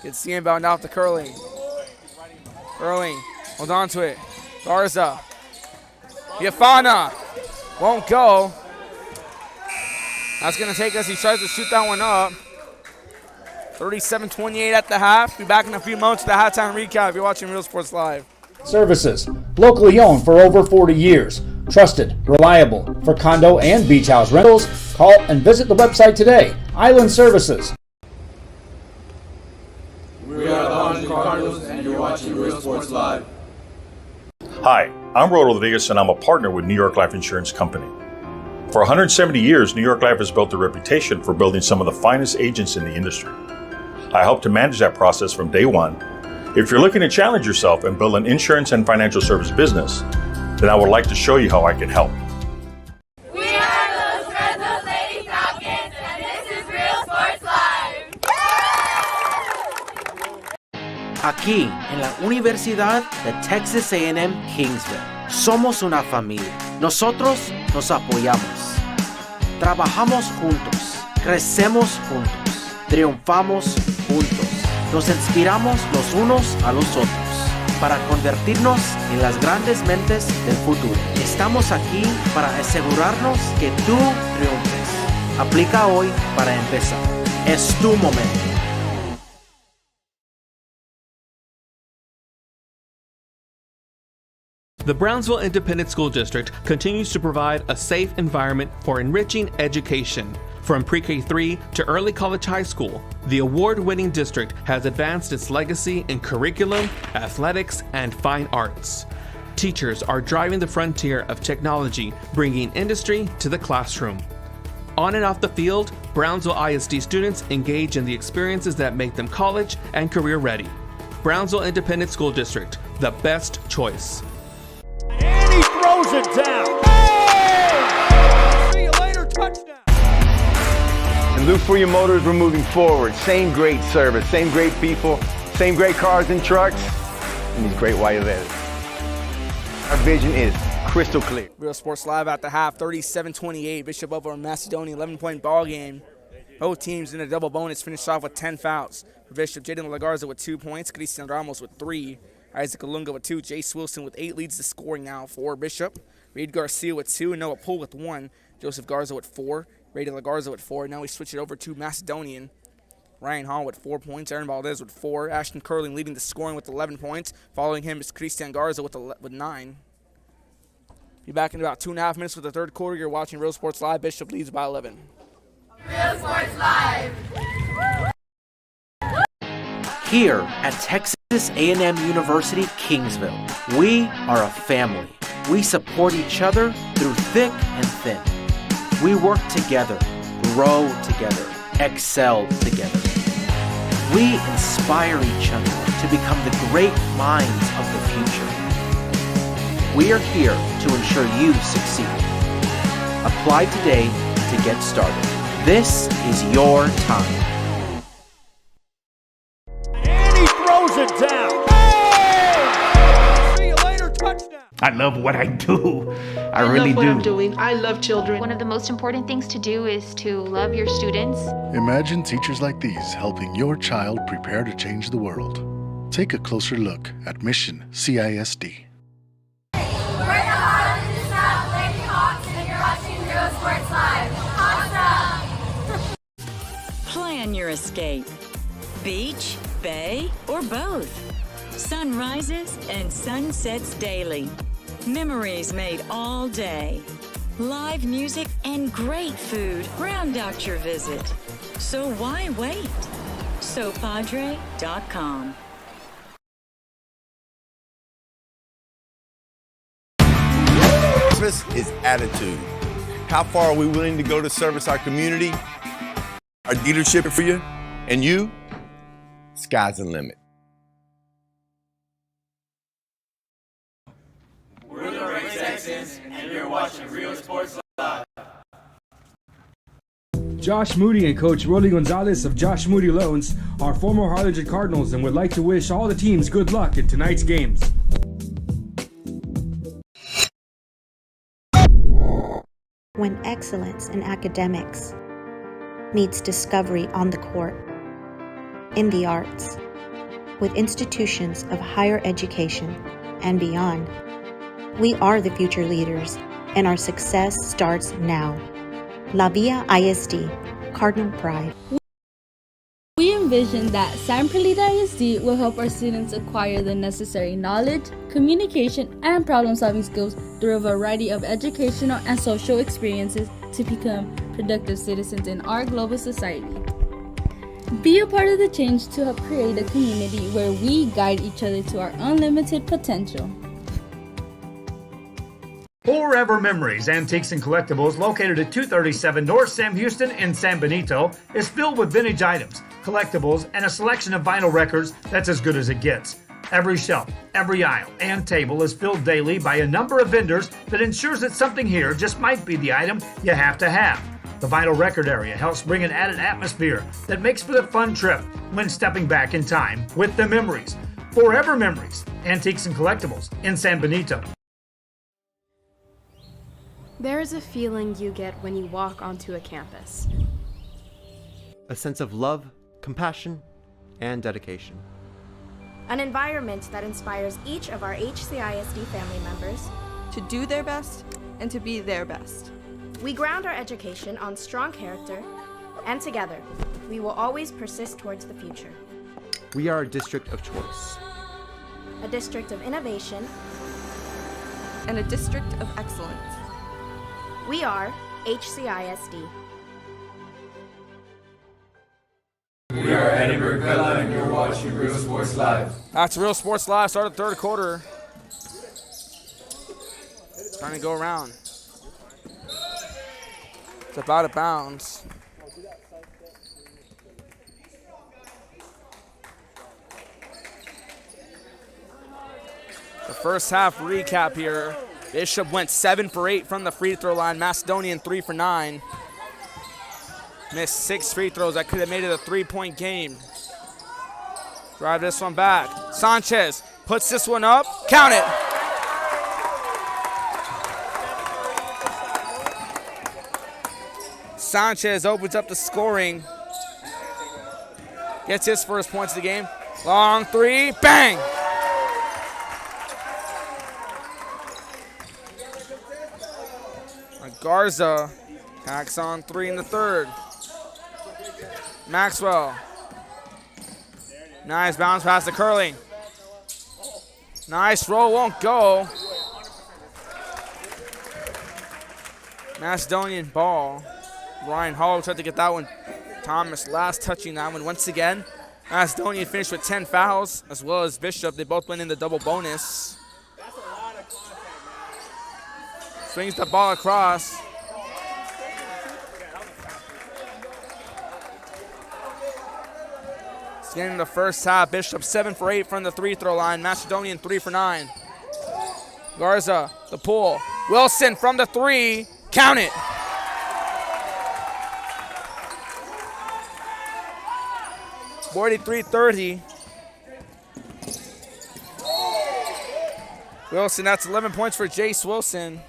Gets the inbound off to Curling. Curling, hold on to it. Garza. Villafana won't go. That's going to take us. He tries to shoot that one up. 37-28 at the half. Be back in a few moments with the halftime recap if you're watching Real Sports Live. Services. Locally owned for over 40 years. Trusted, reliable. For condo and beach house rentals, call and visit the website today. Island Services. We are the Orange Cardinals, and you're watching Real Sports Live. Hi, I'm Ro Rodriguez, and I'm a partner with New York Life Insurance Company. For 170 years, New York Life has built a reputation for building some of the finest agents in the industry. I help to manage that process from day one. If you're looking to challenge yourself and build an insurance and financial service business, then I would like to show you how I can help. We are those Fresno Lady Falcons, and this is Real Sports Live. Aquí, en la Universidad de Texas A&M Kingsville, somos una familia. Nosotros nos apoyamos. Trabajamos juntos. Crecemos juntos. Triunfamos juntos. Nos inspiramos los unos a los otros para convertirnos en las grandes mentes del futuro. Estamos aquí para asegurarnos que tú triunfes. Aplica hoy para empezar. Es tu momento. The Brownsville Independent School District continues to provide a safe environment for enriching education. From pre-K-3 to early college high school, the award-winning district has advanced its legacy in curriculum, athletics, and fine arts. Teachers are driving the frontier of technology, bringing industry to the classroom. On and off the field, Brownsville ISD students engage in the experiences that make them college and career ready. Brownsville Independent School District, the best choice. And he throws it down. Hey! look for your motor as we're moving forward. Same great service, same great people, same great cars and trucks, and these great white letters. Our vision is crystal clear. Real Sports Live at the half, 37-28. Bishop over Macedonian, 11-point ball game. Both teams in a double bonus finished off with 10 fouls. For Bishop, Jaden Lagarza with 2 points, Cristian Ramos with 3, Isaac Alunga with 2, Jace Wilson with 8 leads the scoring now for Bishop. Reed Garcia with 2, Noah Poole with 1, Joseph Garza with 4, Brady Lagarza with 4. Now we switch it over to Macedonian. Ryan Hall with 4 points, Aaron Valdez with 4, Ashton Curling leading the scoring with 11 points. Following him is Cristian Garza with 9. Be back in about 2.5 minutes with the third quarter. You're watching Real Sports Live. Bishop leads by 11. Real Sports Live. Here at Texas A&M University, Kingsville, we are a family. We support each other through thick and thin. We work together, grow together, excel together. We inspire each other to become the great minds of the future. We are here to ensure you succeed. Apply today to get started. This is your time. And he throws it down. Hey! See you later, touchdown. I love what I do. I love really what do. I'm doing. I love children. One of the most important things to do is to love your students. Imagine teachers like these helping your child prepare to change the world. Take a closer look at Mission CISD. We're the Harlingen South Lady Hawks, and you're watching Real Sports Live. Awesome! Plan your escape. Beach, bay, or both. Sunrises and sunsets daily. Memories made all day. Live music and great food round out your visit. So why wait? SoPadre.com. Service is attitude. How far are we willing to go to service our community, our leadership for you, and you? Sky's the limit. We're the Red Texans, and you're watching Real Sports Live. Josh Moody and Coach Rolly Gonzalez of Josh Moody Loans are former Harlingen Cardinals and would like to wish all the teams good luck in tonight's games. When excellence in academics meets discovery on the court, in the arts, with institutions of higher education and beyond, we are the future leaders, and our success starts now. La Via ISD, Cardinal Pride. We envision that San Perlita ISD will help our students acquire the necessary knowledge, communication, and problem-solving skills through a variety of educational and social experiences to become productive citizens in our global society. Be a part of the change to help create a community where we guide each other to our unlimited potential. Forever Memories, Antiques and Collectibles, located at 237 North Sam Houston in San Benito, is filled with vintage items, collectibles, and a selection of vinyl records that's as good as it gets. Every shelf, every aisle, and table is filled daily by a number of vendors that ensures that something here just might be the item you have to have. The vinyl record area helps bring an added atmosphere that makes for the fun trip when stepping back in time with the memories. Forever Memories, Antiques and Collectibles in San Benito. There is a feeling you get when you walk onto a campus. A sense of love, compassion, and dedication. An environment that inspires each of our HCISD family members to do their best and to be their best. We ground our education on strong character, and together, we will always persist towards the future. We are a district of choice. A district of innovation. And a district of excellence. We are HCISD. We are Edinburgh Bella, and you're watching Real Sports Live. That's Real Sports Live. Start of the third quarter. Trying to go around. It's up out of bounds. The first half recap here. Bishop went 7 for 8 from the free throw line. Macedonian 3 for 9. Missed 6 free throws. That could have made it a 3-point game. Drive this one back. Sanchez puts this one up. Count it. Sanchez opens up the scoring. Gets his first points of the game. Long three. Bang! Garza tacks on 3 in the third. Maxwell. Nice bounce pass to Curling. Nice roll, won't go. Macedonian ball. Ryan Hall tried to get that one. Thomas last touching that one once again. Macedonian finished with 10 fouls, as well as Bishop. They both went in the double bonus. Swings the ball across. It's getting the first half. Bishop 7 for 8 from the free throw line. Macedonian 3 for 9. Garza, the pull. Wilson from the 3. Count it. (43-30). Wilson, that's 11 points for Jace Wilson.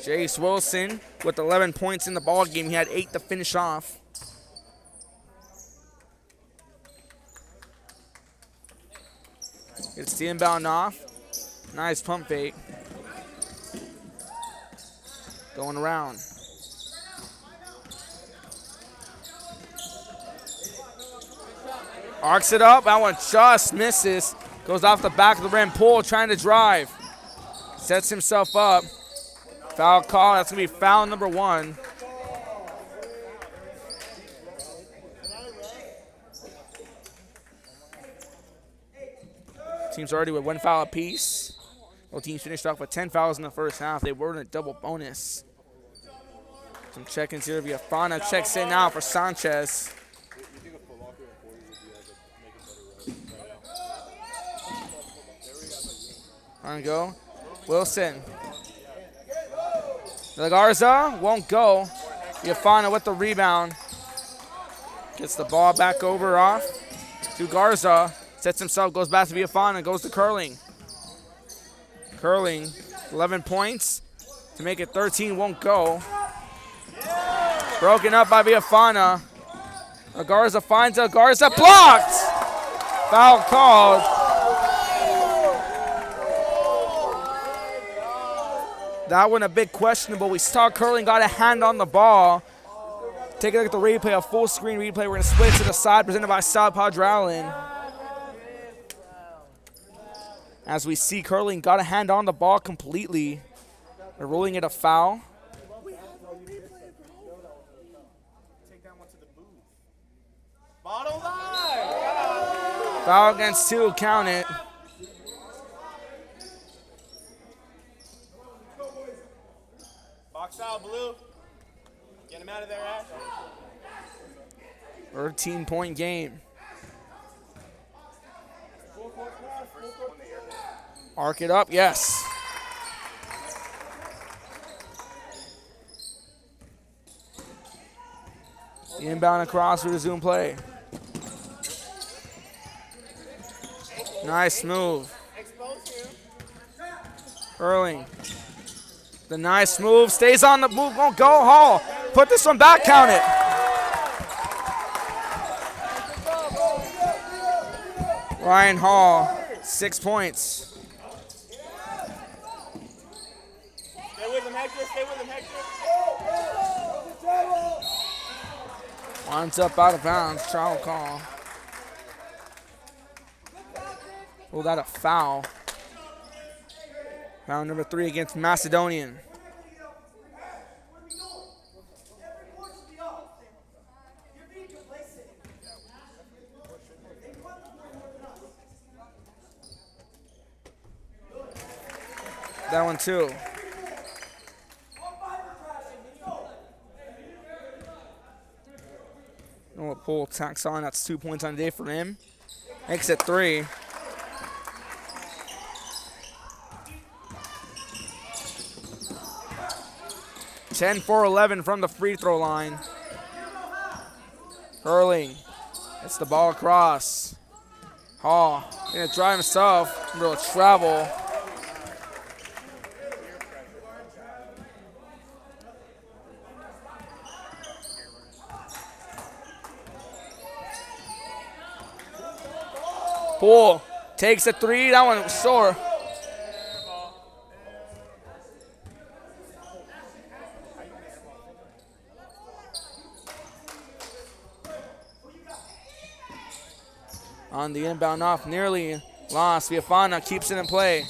Jace Wilson with 11 points in the ball game. He had 8 to finish off. Gets the inbound off. Nice pump fake. Going around. Arcs it up. That one just misses. Goes off the back of the rim. Poole trying to drive. Sets himself up. Foul call. That's going to be foul number 1. Teams already with 1 foul apiece. Both teams finished off with 10 fouls in the first half. They were in a double bonus. Some check-ins here via Fana. Checks in now for Sanchez. On go. Wilson. Garza won't go. Yafana with the rebound. Gets the ball back over off to Garza. Sets himself, goes back to Viafana, goes to Curling. Curling, 11 points. To make it 13, won't go. Broken up by Viafana. Garza finds a Garza, blocked! Foul called. That one a bit questionable. We saw Curling got a hand on the ball. Take a look at the replay, a full screen replay. We're going to split to the side, presented by South Padralin. As we see, Curling got a hand on the ball completely. They're ruling it a foul. Foul against 2, count it. Box out, Blue. Get him out of there, Ash. 13-point game. Arc it up, yes. The inbound across for the Zoom play. Nice move. Curling. The nice move, stays on the move, won't go. Hall, put this one back, count it. Ryan Hall, 6 points. Stay with him, Hector. Stay with him, Hector. Winds up out of bounds, foul call. Oh, that a foul. Foul number 3 against Macedonian. That one too. Noah Poole tacks on. That's 2 points on the day for him. Makes it 3. 10 for 11 from the free throw line. Curling. It's the ball across. Hall gonna drive himself. Real travel. Poole takes a three. That one was short. On the inbound off, nearly lost. Viafana keeps it in play.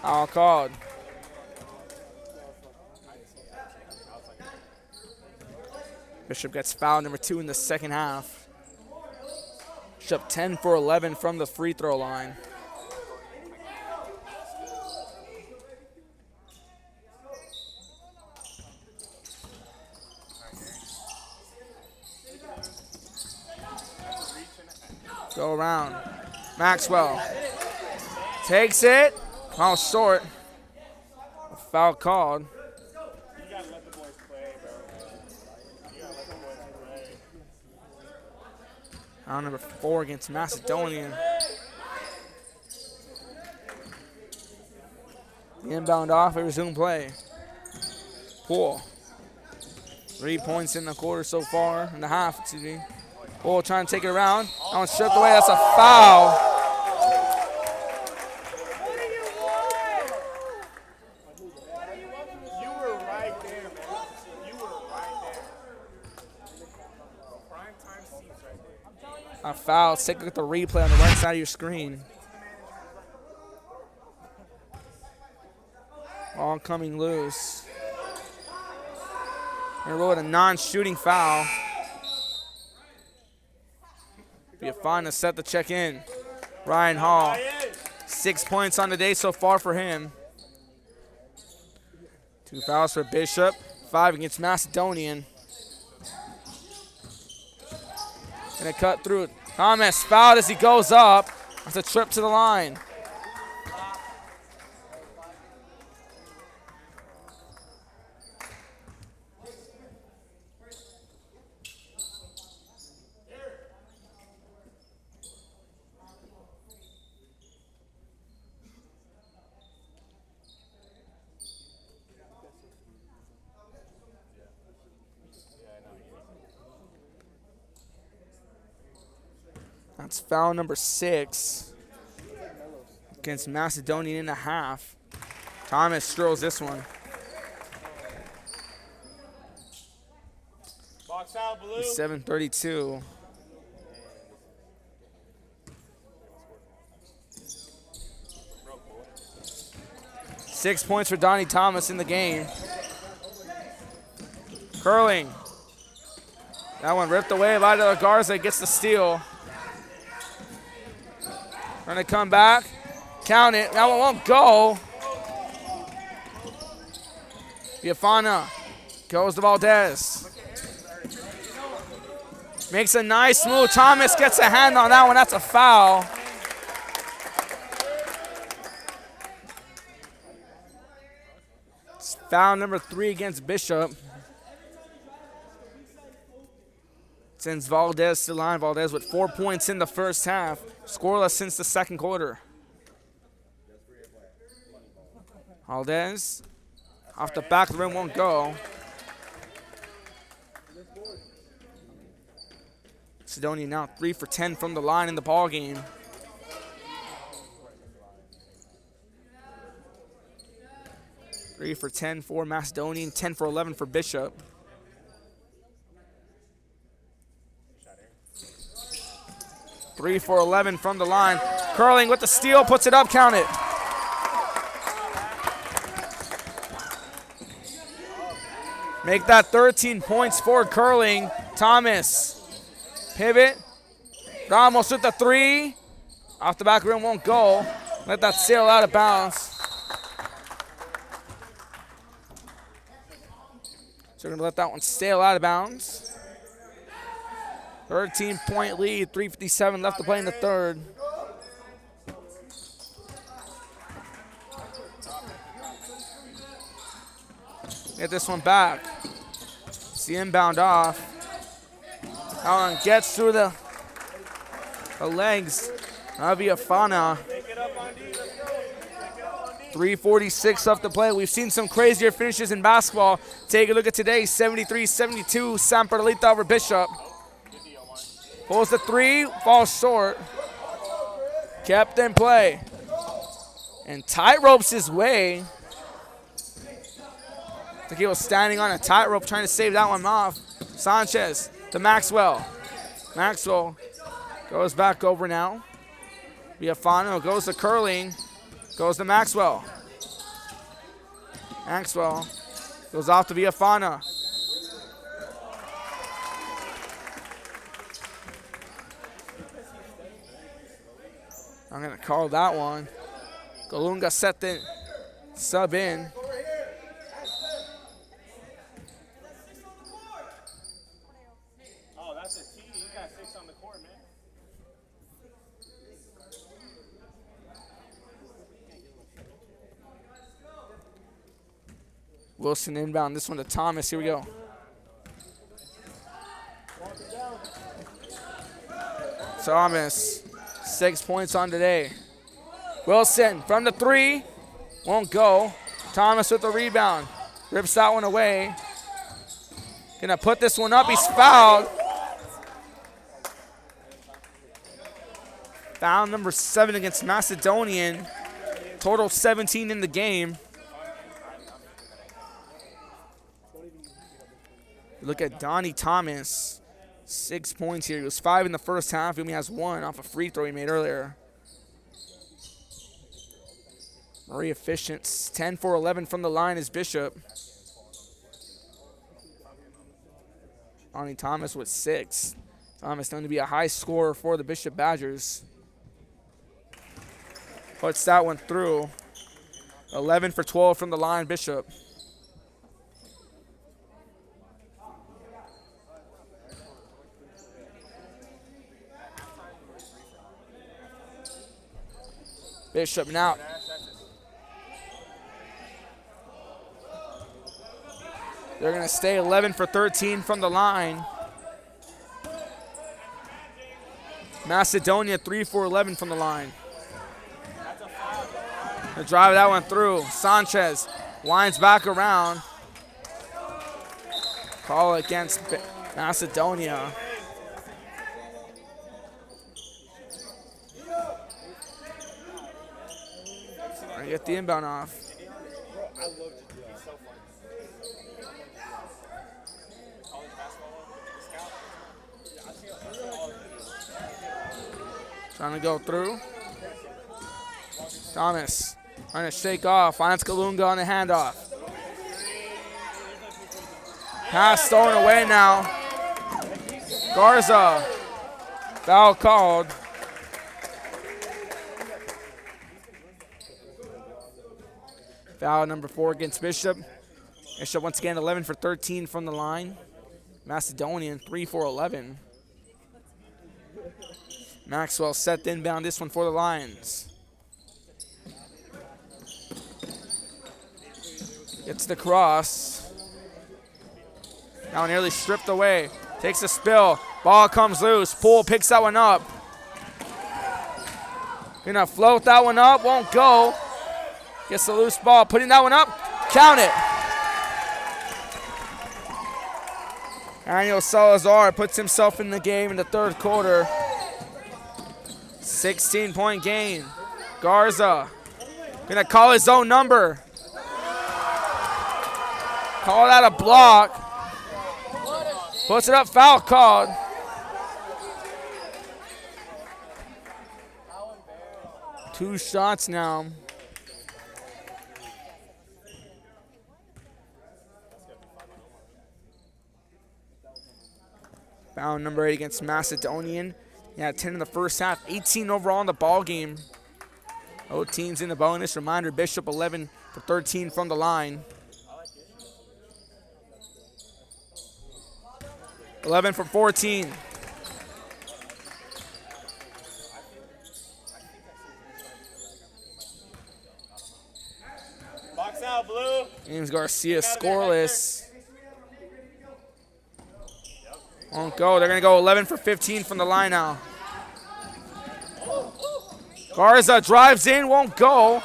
Foul called. Bishop gets foul number 2 in the second half. Bishop 10 for 11 from the free throw line. Go around. Maxwell takes it. Foul short. A foul called. Foul number 4 against Macedonian. The inbound off, we resume play. Poole. 3 points in the quarter so far, in the half, excuse me. Poole trying to take it around. That one stripped away, that's a foul. You were right there, man. You were right there. Prime time seats right there. A foul. Let's take a look at the replay on the right side of your screen. Ball coming loose. We're going to roll with a non-shooting foul. Be a fine to set the check in. Ryan Hall, 6 points on the day so far for him. 2 fouls for Bishop, 5 against Macedonian. Gonna cut through. Thomas fouled as he goes up. That's a trip to the line. That's foul number 6 against Macedonian in the half. Thomas strolls this one. Box out, Blue. 7:32. Six points for Donnie Thomas in the game. Curling. That one ripped away by the Garza, gets the steal. Trying to come back. Count it. That one won't go. Viafana goes to Valdez. Makes a nice move. Thomas gets a hand on that one. That's a foul. It's foul number 3 against Bishop. Sends Valdez to the line. Valdez with 4 points in the first half. Scoreless since the second quarter. Valdez off the back of the rim, won't go. Macedonia now 3 for 10 from the line in the ball game. Three for 10 for Macedonian, 10 for 11 for Bishop. Three for 11 from the line. Curling with the steal, puts it up, count it. Make that 13 points for Curling. Thomas, pivot. Ramos with the 3. Off the back rim, won't go. Let that sail out of bounds. So we're gonna let that one sail out of bounds. 13-point lead, 3:57 left to play in the third. Get this one back. It's the inbound off. That one gets through the legs of Iafana. 3:46 left to play. We've seen some crazier finishes in basketball. Take a look at today. 73-72, San Perlita over Bishop. Pulls the three, falls short. Kept in play. And tightropes his way. I think he was standing on a tightrope trying to save that one off. Sanchez to Maxwell. Maxwell goes back over now. Iafano goes to curling. Goes to Maxwell. Maxwell goes off to Iafana. I'm going to call that one. Galunga set the sub in. Oh, that's a T. You got 6 on the court, man. Wilson inbound. This one to Thomas. Here we go. Thomas, 6 points on today. Wilson from the three. Won't go. Thomas with the rebound. Rips that one away. Gonna put this one up. He's fouled. Foul number 7 against Macedonian. Total 17 in the game. Look at Donnie Thomas. 6 points here. He was 5 in the first half. He only has 1 off a free throw he made earlier. Very efficient. 10 for 11 from the line is Bishop. Donnie Thomas with 6. Thomas known to be a high scorer for the Bishop Badgers. Puts that one through. 11 for 12 from the line, Bishop. Bishop now. They're going to stay 11 for 13 from the line. Macedonia 3 for 11 from the line. They drive that one through. Sanchez winds back around. Call against Macedonia. I get the inbound off. Trying to go through. Thomas trying to shake off. Finds Kalunga on the handoff. Pass stolen away now. Garza. Foul called. Foul number 4 against Bishop. Bishop once again 11 for 13 from the line. Macedonian 3 for 11. Maxwell set the inbound this one for the Lions. Gets the cross. Now nearly stripped away. Takes a spill. Ball comes loose. Poole picks that one up. Gonna float that one up. Won't go. Gets the loose ball. Putting that one up. Count it. Daniel Salazar puts himself in the game in the third quarter. 16-point game. Garza gonna call his own number. Call that a block. Puts it up, foul called. Two shots now. Foul number 8 against Macedonian. Yeah, 10 in the first half, 18 overall in the ball game. Both teams in the bonus. Reminder, Bishop 11 for 13 from the line. 11 for 14. Box James Garcia scoreless. Won't go. They're going to go 11 for 15 from the line now. Garza drives in, won't go.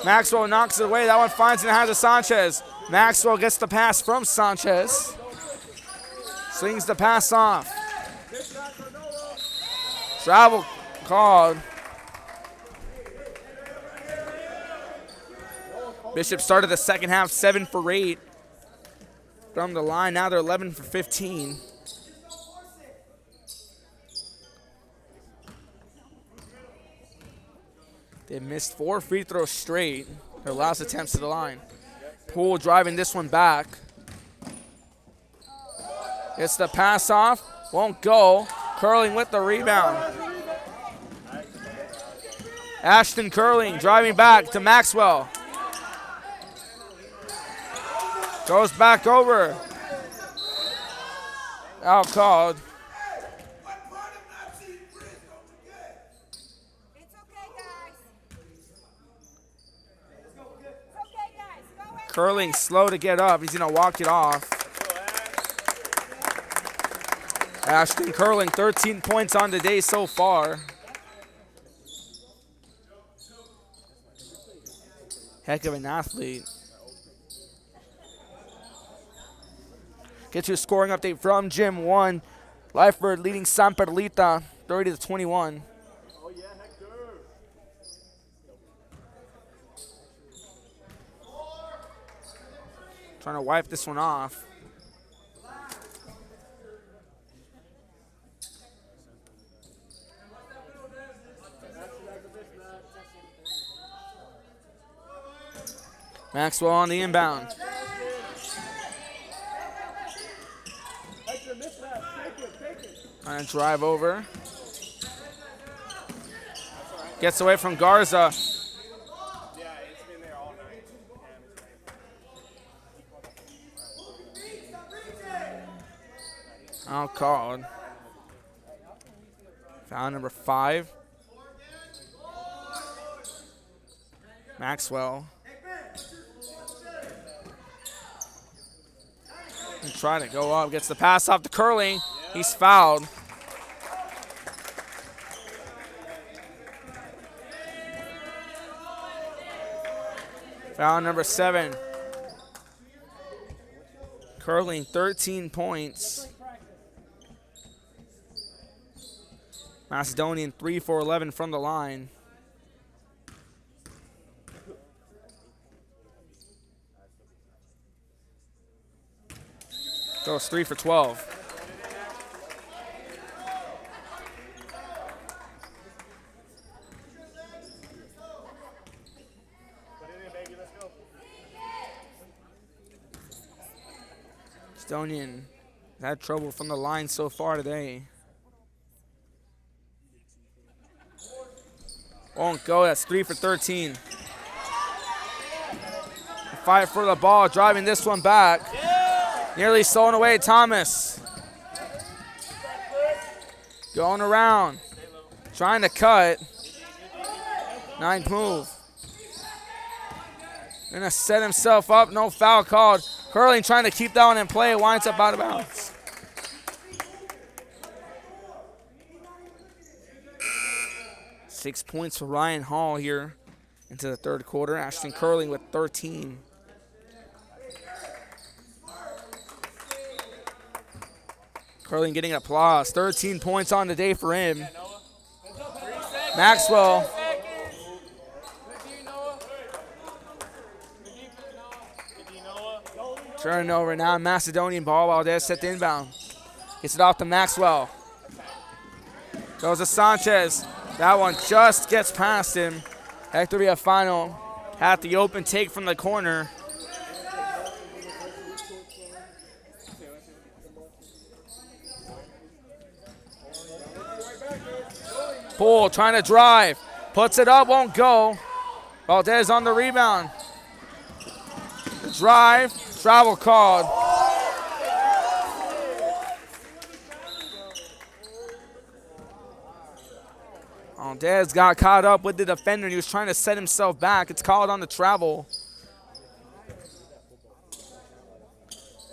Maxwell knocks it away. That one finds in the hands of Sanchez. Maxwell gets the pass from Sanchez. Slings the pass off. Travel called. Bishop started the second half 7 for 8 from the line. Now they're 11 for 15. They missed 4 free throws straight. Their last attempts to the line. Poole driving this one back. Gets the pass off. Won't go. Curling with the rebound. Ashton Curling driving back to Maxwell. Goes back over. Out called. Curling slow to get up. He's going to walk it off. Ashton Curling, 13 points on the day so far. Heck of an athlete. Get you a scoring update from Gym 1. Lyford leading San Perlita 30-21. Trying to wipe this one off. Maxwell on the inbound. Trying to drive over. Gets away from Garza. Out called. Foul number 5. Maxwell. And trying to go up. Gets the pass off to Curling. He's fouled. Foul number 7. Curling, 13 points. Macedonian 3 for 11 from the line. Goes 3 for 12. Macedonian had trouble from the line so far today. Won't go. That's 3 for 13. Fight for the ball, driving this one back. Nearly stolen away, Thomas. Going around. Trying to cut. 9th move. Gonna set himself up. No foul called. Curling trying to keep that one in play. Winds up out of bounds. Six points for Ryan Hall here into the third quarter. Ashton Curling with 13. Curling getting applause. 13 points on the day for him. Maxwell. Turning over now. Macedonian ball while they're set the inbound. Gets it off to Maxwell. Goes to Sanchez. That one just gets past him. Heck to be a final. Had the open take from the corner. Poole trying to drive. Puts it up, won't go. Valdez on the rebound. The drive, travel called. Valdez got caught up with the defender. He was trying to set himself back. It's called on the travel.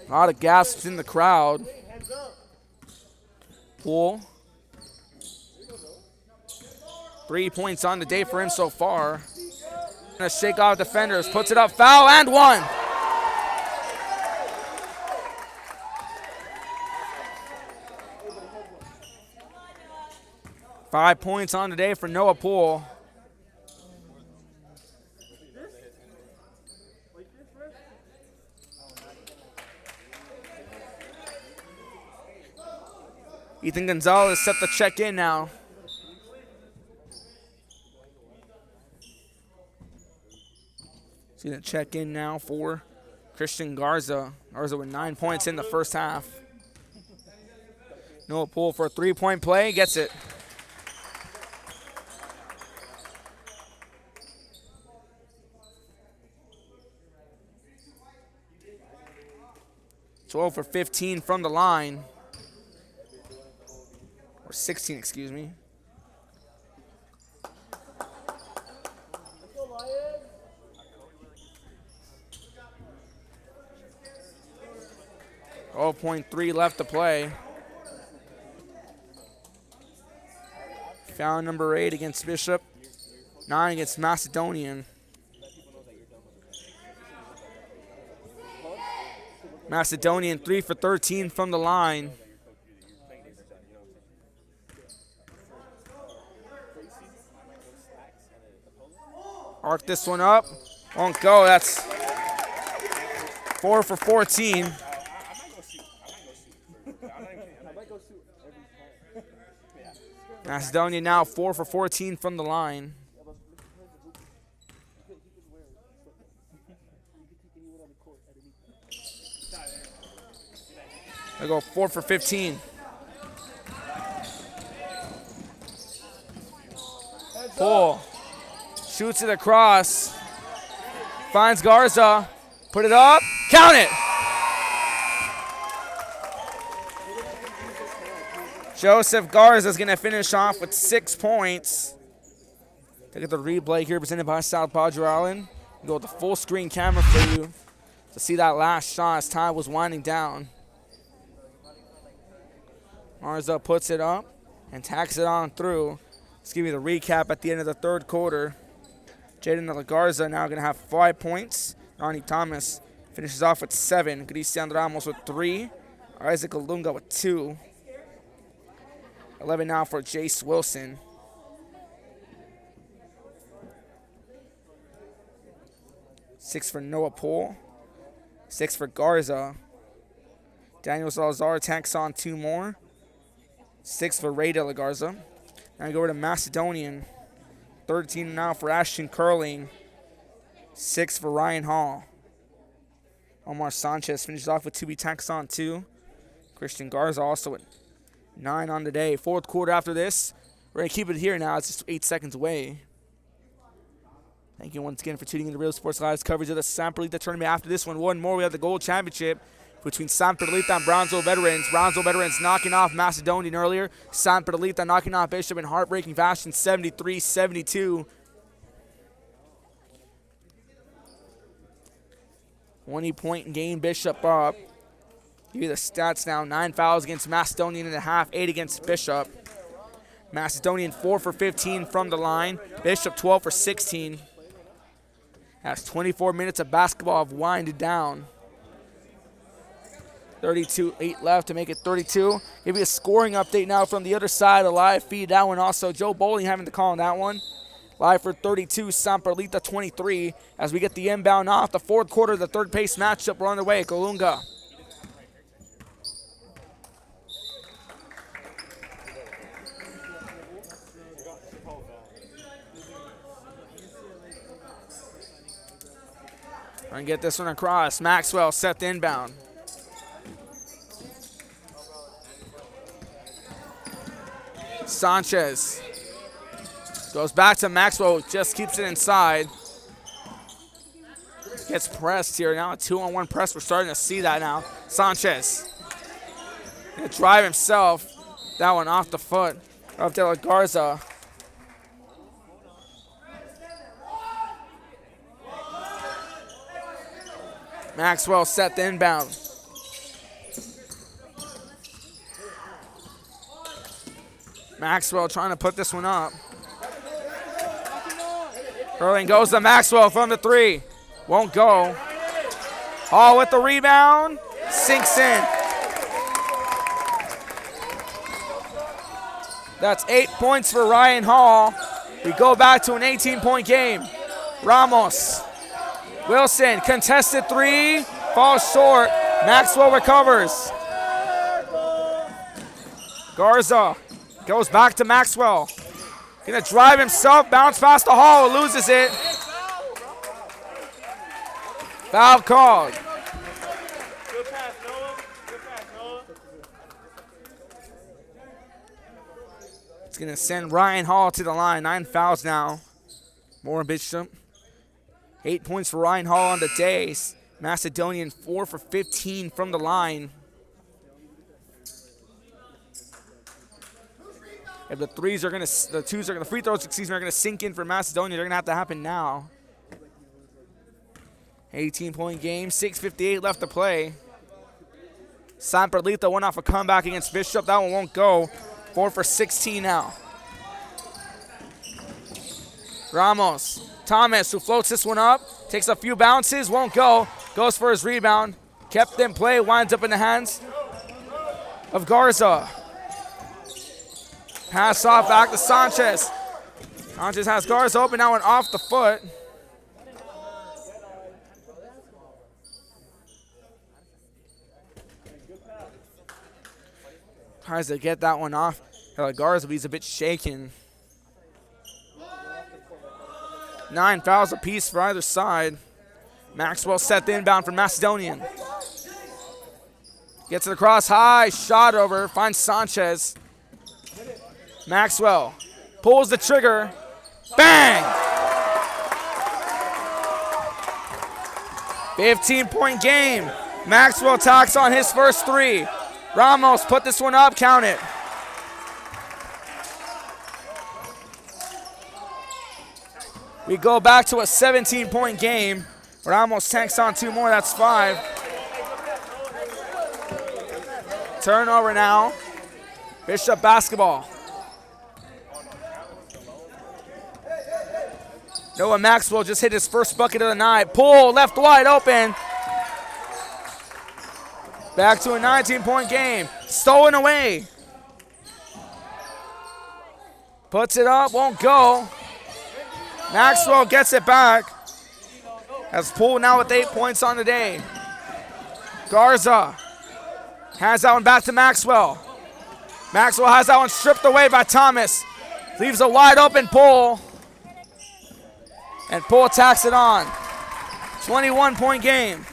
A lot of gasps in the crowd. Poole. 3 points on the day for him so far. Gonna shake off defenders, puts it up, foul, and one. Five points on the day for Noah Poole. Ethan Gonzalez set the check in now. See the check in now for Christian Garza. Garza with 9 points in the first half. Noah Poole for a 3-point play, gets it. (12 for 15 from the line. Or 16, excuse me. .3 left to play. Foul number 8 against Bishop. 9 against Macedonian. Macedonian 3 for 13 from the line. Arc this one up. Won't go. That's 4 for 14. Macedonia now 4 for 14 from the line. They go 4 for 15. Poole shoots it across. Finds Garza. Put it up. Count it. Joseph Garza is going to finish off with 6 points. Look at the replay here presented by South Padre Island. Go with the full screen camera for you to see that last shot as time was winding down. Garza puts it up and tacks it on through. Let's give you the recap at the end of the third quarter. Jaden Garza now going to have 5 points. Arnie Thomas finishes off with 7. Cristian Ramos with 3. Isaac Alunga with 2. 11 now for Jace Wilson. Six for Noah Poole. 6 for Garza. Daniel Salazar tacks on 2 more. 6 for Ray De La Garza. Now we go over to Macedonian. 13 now for Ashton Curling. 6 for Ryan Hall. Omar Sanchez finishes off with 2. He tacks on 2. Christian Garza also with 9 on the day. Fourth quarter after this. We're going to keep it here now. It's just 8 seconds away. Thank you once again for tuning in to Real Sports Live's coverage of the San Perlita tournament. After this one more, we have the gold championship between San Perlita and Brownsville Veterans. Brownsville Veterans knocking off Macedonian earlier. San Perlita knocking off Bishop in heartbreaking fashion, 73-72. 20-point game, Bishop up. Give you the stats now. 9 fouls against Macedonian in the half, 8 against Bishop. Macedonian 4 for 15 from the line. Bishop 12 for 16. Has 24 minutes of basketball have winded down. 32-8 left to make it 32. Give you a scoring update now from the other side of the live feed. That one also, Joe Bowling having the call on that one. Live for 32, San Perlita 23. As we get the inbound off the fourth quarter, the third pace matchup, we're on the way. Colunga. Trying to get this one across. Maxwell set the inbound. Sanchez goes back to Maxwell, just keeps it inside. Gets pressed here now, a 2-on-1 press. We're starting to see that now. Sanchez gonna drive himself. That one off the foot of De La Garza. Maxwell set the inbound. Maxwell trying to put this one up. Curling goes to Maxwell from the three. Won't go. Hall with the rebound. Sinks in. That's 8 points for Ryan Hall. We go back to an 18-point game. Ramos. Wilson, contested three. Falls short. Maxwell recovers. Garza goes back to Maxwell. Gonna drive himself, bounce past the Hall, loses it. Foul called. It's gonna send Ryan Hall to the line. 9 fouls now. More Bishop. 8 points for Ryan Hall on the day. Macedonian 4 for 15 from the line. If the free throws, are gonna sink in for Macedonia, they're gonna have to happen now. 18-point game, 6:58 left to play. San Perlita went off a comeback against Bishop. That one won't go. 4 for 16 now. Ramos, Thomas, who floats this one up, takes a few bounces, won't go. Goes for his rebound. Kept in play, winds up in the hands of Garza. Pass off back to Sanchez. Sanchez has Garza open now and off the foot. Tries to get that one off. Garza, he's a bit shaken. 9 fouls apiece for either side. Maxwell set the inbound for Macedonian. Gets to the cross high, shot over, finds Sanchez. Maxwell pulls the trigger. Bang! 15-point game. Maxwell tacks on his first three. Ramos put this one up, count it. We go back to a 17-point game. Ramos tanks on 2 more, that's 5. Turnover now. Bishop basketball. Noah Maxwell just hit his first bucket of the night. Pull, left wide open. Back to a 19-point game. Stolen away. Puts it up, won't go. Maxwell gets it back. Has Poole now with 8 points on the day. Garza has that one back to Maxwell. Maxwell has that one stripped away by Thomas. Leaves a wide open Poole. And Poole tacks it on. 21-point game.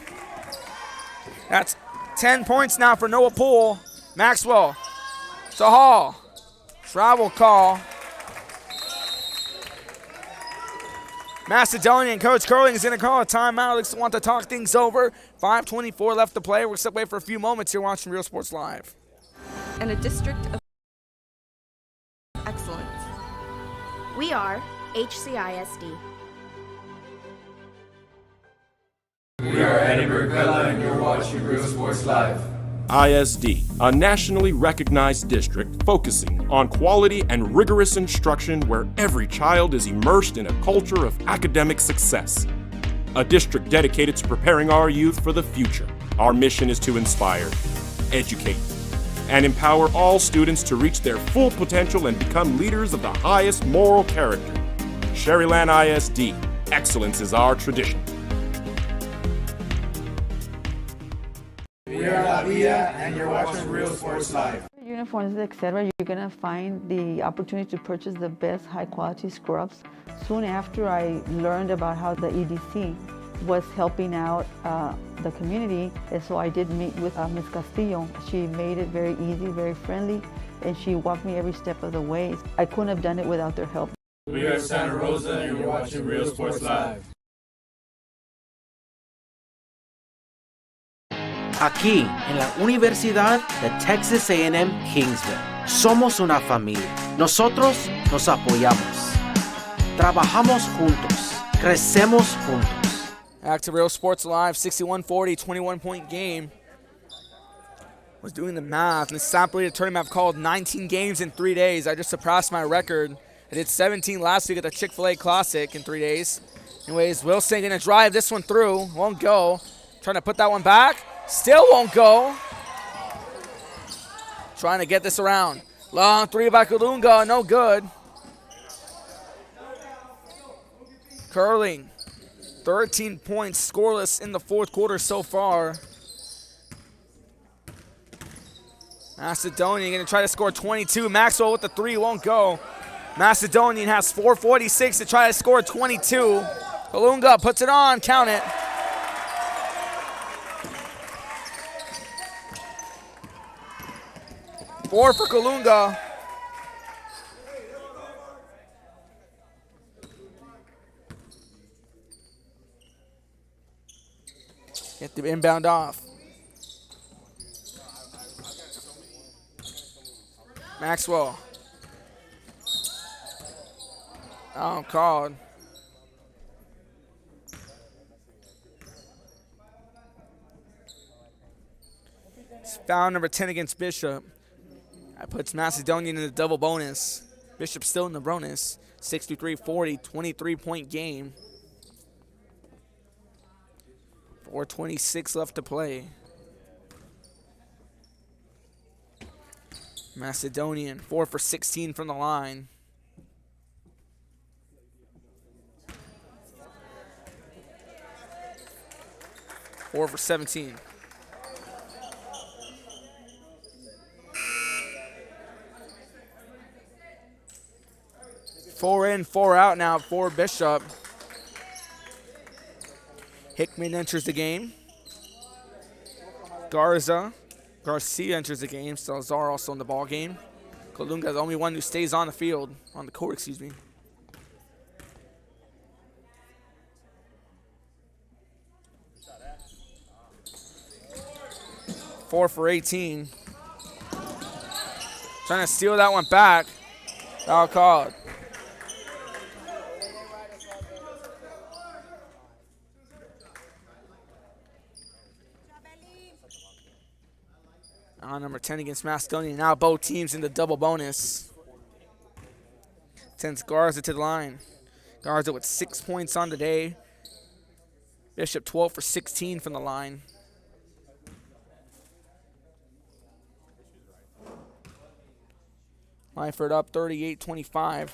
That's 10 points now for Noah Poole. Maxwell to Hall. Travel call. Macedonian coach Curling is going to call a timeout. Looks to want to talk things over. 5:24 left to play. We're still waiting for a few moments here watching Real Sports Live. And a district of excellence. We are HCISD. We are Edinburgh Villa and you're watching Real Sports Live. ISD, a nationally recognized district focusing on quality and rigorous instruction where every child is immersed in a culture of academic success. A district dedicated to preparing our youth for the future. Our mission is to inspire, educate, and empower all students to reach their full potential and become leaders of the highest moral character. Sherryland ISD, excellence is our tradition. We are La Villa and you're watching Real Sports Live. Uniforms, etc. You're gonna find the opportunity to purchase the best high-quality scrubs. Soon after I learned about how the EDC was helping out the community, and so I did meet with Ms. Castillo. She made it very easy, very friendly, and she walked me every step of the way. I couldn't have done it without their help. We are Santa Rosa and you're watching Real Sports Live. Aquí, en la Universidad de Texas A&M Kingsville, somos una familia. Nosotros nos apoyamos. Trabajamos juntos. Crecemos juntos. Back to Real Sports Live, 61-40, 21-point game. Was doing the math, and the South Perlita tournament I've called 19 games in 3 days. I just surpassed my record. I did 17 last week at the Chick-fil-A Classic in 3 days. Anyways, Wilson going to drive this one through. Won't go. Trying to put that one back. Still won't go. Trying to get this around. Long three by Kalunga. No good. Curling. 13 points scoreless in the fourth quarter so far. Macedonian going to try to score 22. Maxwell with the three, won't go. Macedonian has 4:46 to try to score 22. Kalunga puts it on, count it. Four for Kalunga. Get the inbound off. Maxwell. Oh, called. It's foul number 10 against Bishop. That puts Macedonian in the double bonus. Bishop still in the bonus. 63-40, 23-point game. 4:26 left to play. Macedonian, 4 for 16 from the line. Four for 17. Four in, four out now for Bishop. Hickman enters the game. Garcia enters the game. Salazar also in the ball game. Kalunga is the only one who stays on the field, on the court, excuse me. Four for 18. Trying to steal that one back. Foul called. Number 10 against Macedonian. Now both teams in the double bonus. Sends Garza to the line. Garza with 6 points on the day. Bishop 12 for 16 from the line. Lyford up 38-25.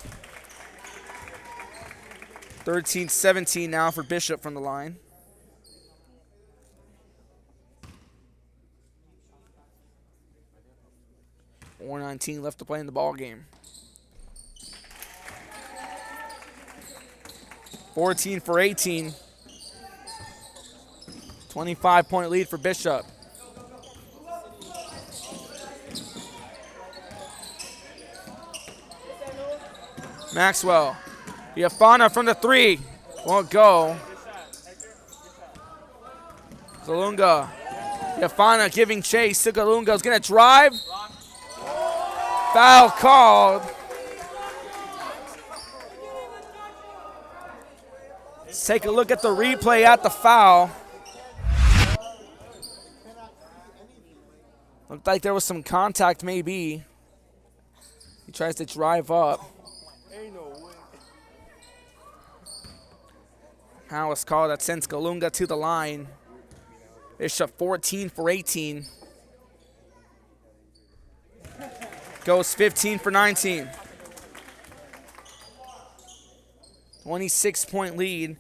13-17 now for Bishop from the line. 4:19 left to play in the ball game. 14 for 18. 25-point lead for Bishop. Maxwell. Iafana from the three. Won't go. Kalunga. Iafana giving chase to Kalunga. Is going to drive. Foul called. Let's take a look at the replay at the foul. Looked like there was some contact maybe. He tries to drive up. Foul is called. That sends Kalunga to the line. Bishop 14 for 18. Goes 15 for 19. 26-point lead.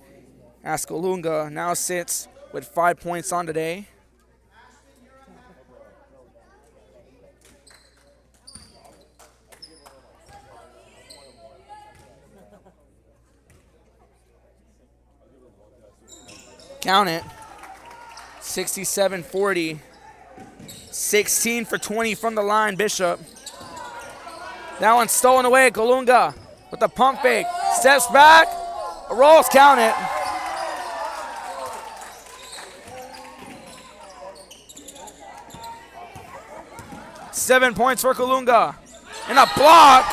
As Kalunga now sits with 5 points on today. Count it. 67-40. 16 for 20 from the line, Bishop. That one's stolen away. Kalunga with the pump fake. Steps back. Rolls, count it. Seven points for Kalunga. And a block.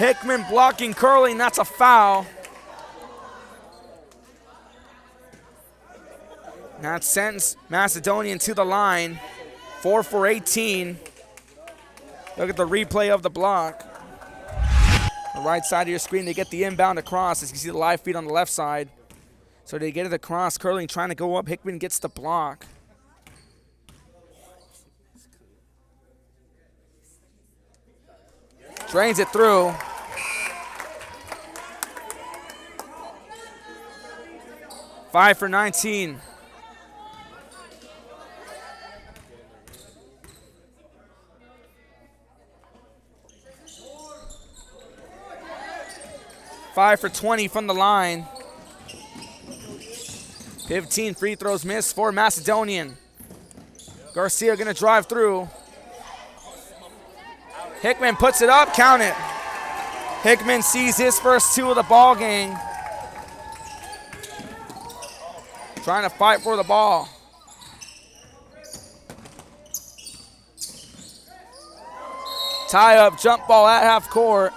Hickman blocking Curling. That's a foul. That sends Macedonian to the line. 4 for 18. Look at the replay of the block. The right side of your screen, they get the inbound across. As you can see the live feed on the left side. So they get it across. Curling trying to go up. Hickman gets the block. Drains it through. Five for 19. Five for 20 from the line. 15 free throws missed for Macedonian. Garcia gonna drive through. Hickman puts it up, count it. Hickman sees his first 2 of the ball game. Trying to fight for the ball. Tie up, jump ball at half court.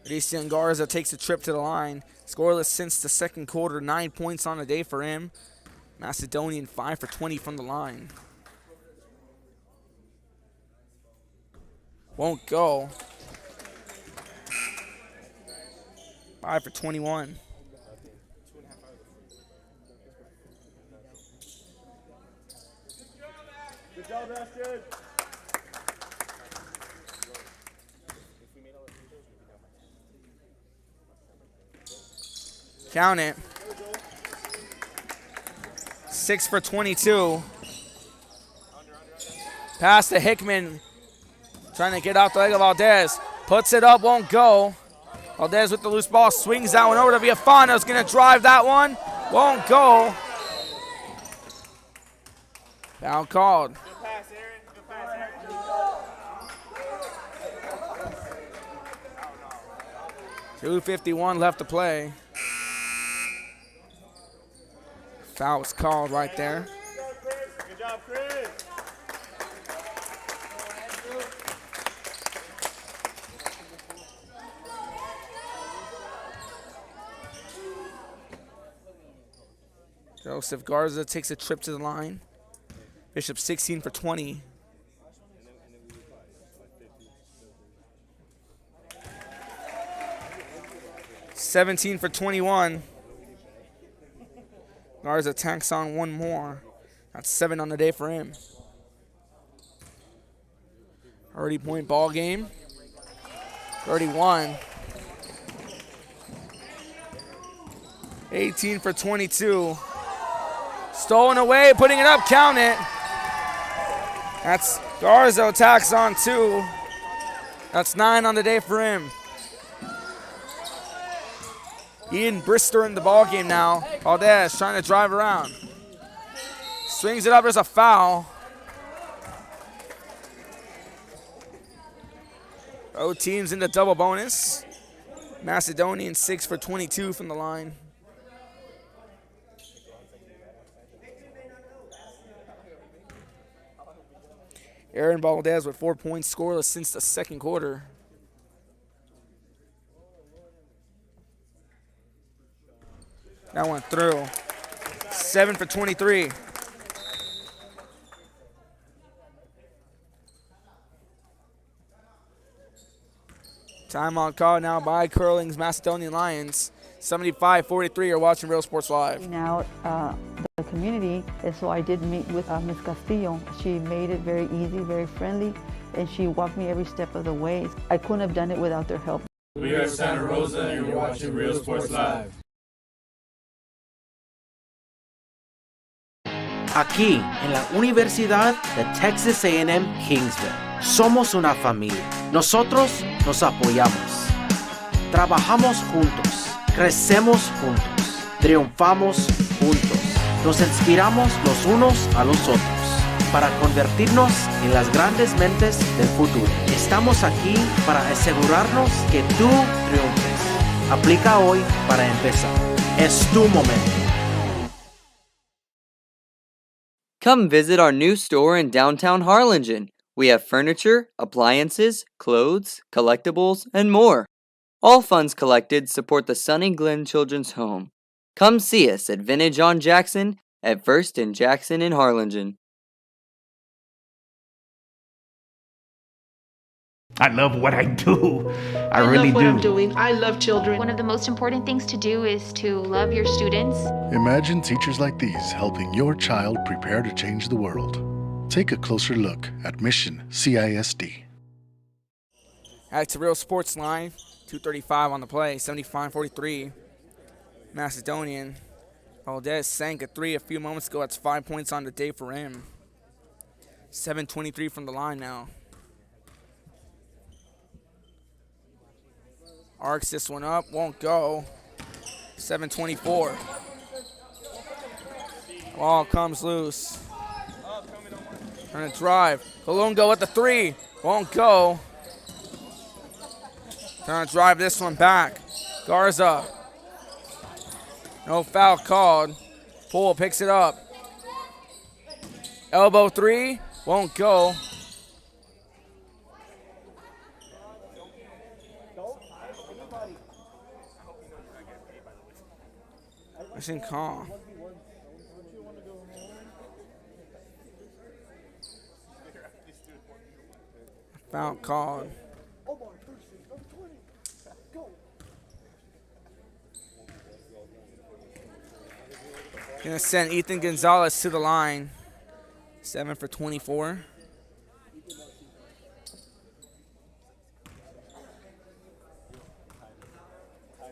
Christian Garza takes a trip to the line. Scoreless since the second quarter. 9 points on the day for him. Macedonian 5 for 20 from the line. Won't go. 5 for 21. Good job, Ashton. Count it. 6 for 22. Pass to Hickman. Trying to get out the leg of Valdez. Puts it up, won't go. Valdez with the loose ball, swings that one over to Villafano's gonna drive that one. Won't go. Foul called. 2:51 left to play. Foul was called right there. Good job, Chris. Joseph Garza takes a trip to the line. Bishop 16 for 20. $17 for 21. Garza tacks on one more. That's 7 on the day for him. 30-point ball game. 31. 18 for 22. Stolen away, putting it up, count it. That's Garza tacks on 2. That's 9 on the day for him. Ian Brister in the ball game now. Valdez trying to drive around. Swings it up, there's a foul. Both teams in the double bonus. Macedonian 6 for 22 from the line. Aaron Valdez with 4 points, scoreless since the second quarter. That went through. 7 for 23. Timeout called now by Curling's Macedonian Lions. 75-43, you're watching Real Sports Live. Out the community, and so I did meet with Ms. Castillo. She made it very easy, very friendly, and she walked me every step of the way. I couldn't have done it without their help. We are Santa Rosa and you're watching Real Sports Live. Aquí, en la Universidad de Texas A&M Kingsville, somos una familia. Nosotros nos apoyamos. Trabajamos juntos. Crecemos juntos. Triunfamos juntos. Nos inspiramos los unos a los otros para convertirnos en las grandes mentes del futuro. Estamos aquí para asegurarnos que tú triunfes. Aplica hoy para empezar. Es tu momento. Come visit our new store in downtown Harlingen. We have furniture, appliances, clothes, collectibles, and more. All funds collected support the Sunny Glen Children's Home. Come see us at Vintage on Jackson at First and Jackson in Harlingen. I love what I do. I really love what do. I'm doing. I love children. One of the most important things to do is to love your students. Imagine teachers like these helping your child prepare to change the world. Take a closer look at Mission CISD. Back to Real Sports Line. 2:35 on the play. 75-43. Macedonian. Valdez sank a three a few moments ago. That's 5 points on the day for him. 7:23 from the line now. Arcs this one up. Won't go. 7:24. Ball comes loose. Trying to drive. Colunga with the three. Won't go. Trying to drive this one back. Garza. No foul called. Poole picks it up. Elbow three. Won't go. Missing call. Foul called. Gonna send Ethan Gonzalez to the line. 7 for 24.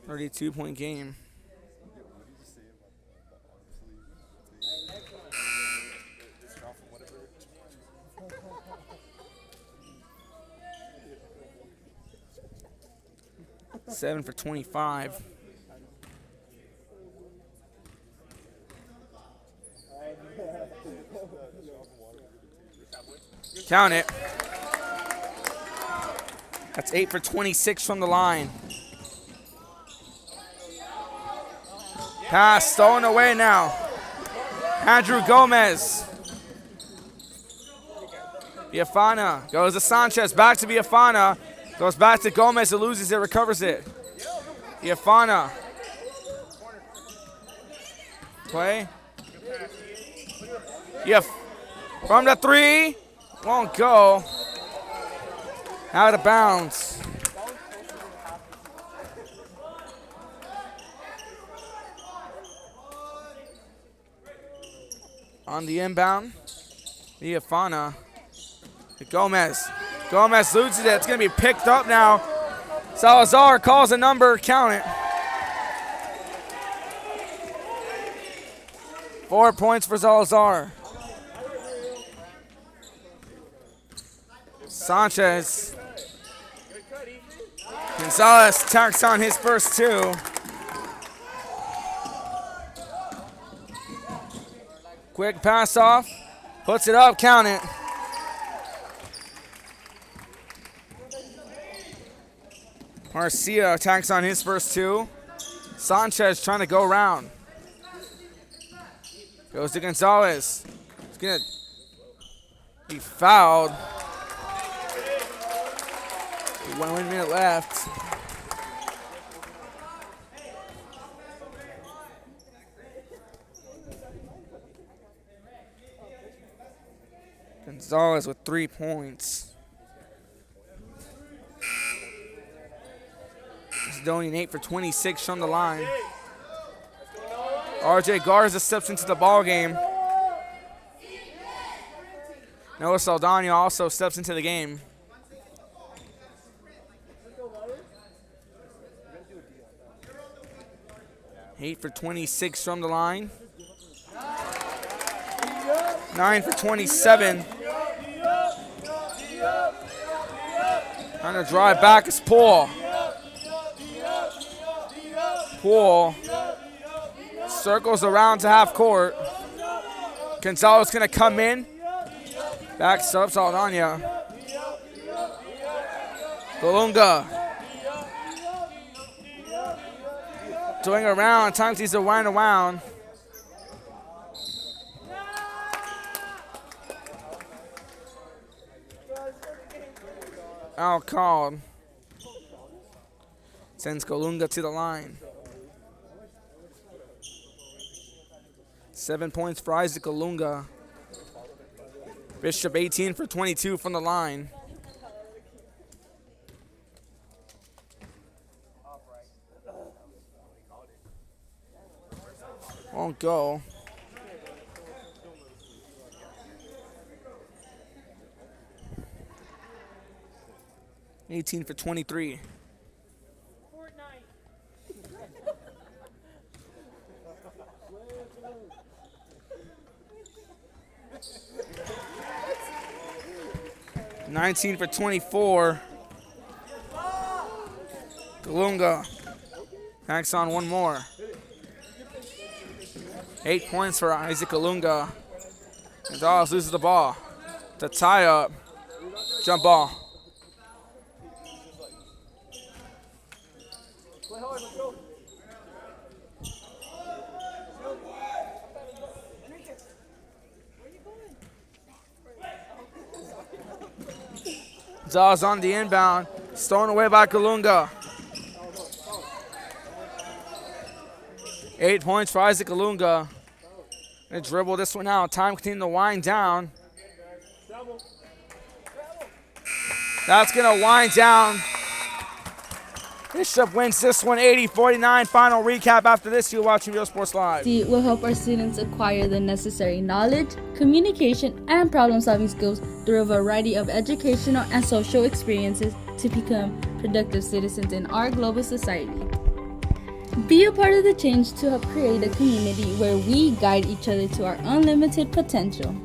.32 game. Seven for 25. Count it. That's 8 for 26 from the line. Pass stolen away now. Andrew Gomez. Biafana goes to Sanchez. Back to Biafana. Goes back to Gomez. It loses it. Recovers it. Biafana. Play. From the three. Won't go. Out of bounds. On the inbound. Biafana. Gomez. Gomez loses it. It's going to be picked up now. Salazar calls a number. Count it. 4 points for Salazar. Sanchez. Gonzalez tacks on his first two. Quick pass off. Puts it up. Count it. Garcia attacks on his first two. Sanchez trying to go around. Goes to Gonzalez. He's going to be fouled. 1 minute left. Gonzalez with 3 points. Macedonian 8 for 26 from the line. RJ Garza steps into the ball game. Noah Saldana also steps into the game. Eight for 26 from the line. 9 for 27. Trying to drive back is Poole. Poole circles around to half court. Gonzalez going to come in. Backs up Saldana. Colunga. Doing around. Times he's a wind around. Foul called. Sends Colunga to the line. 7 points for Isaac Colunga. Bishop 18 for 22 from the line. Won't go. Fortnite. 18 for 23. 19 for 24. Colunga hacks on one more. 8 points for Isaac Colunga. Gonzalez loses the ball. To tie up. Jump ball. Gonzalez on the inbound. Stolen away by Colunga. 8 points for Isaac Colunga. Gonna dribble this one out. Time continuing to wind down. That's gonna wind down. Bishop wins this one 80-49. Final recap after this. You're watching Real Sports Live. Will help our students acquire the necessary knowledge, communication, and problem-solving skills through a variety of educational and social experiences to become productive citizens in our global society. Be a part of the change to help create a community where we guide each other to our unlimited potential.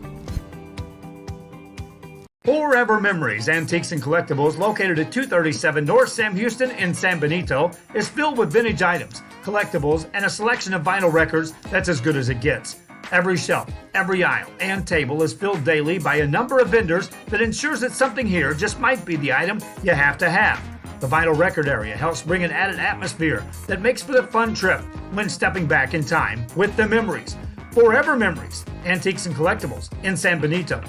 Forever Memories, Antiques and Collectibles, located at 237 North Sam Houston in San Benito, is filled with vintage items, collectibles, and a selection of vinyl records that's as good as it gets. Every shelf, every aisle, and table is filled daily by a number of vendors that ensures that something here just might be the item you have to have. The vinyl record area helps bring an added atmosphere that makes for the fun trip when stepping back in time with the memories. Forever Memories, Antiques and Collectibles in San Benito.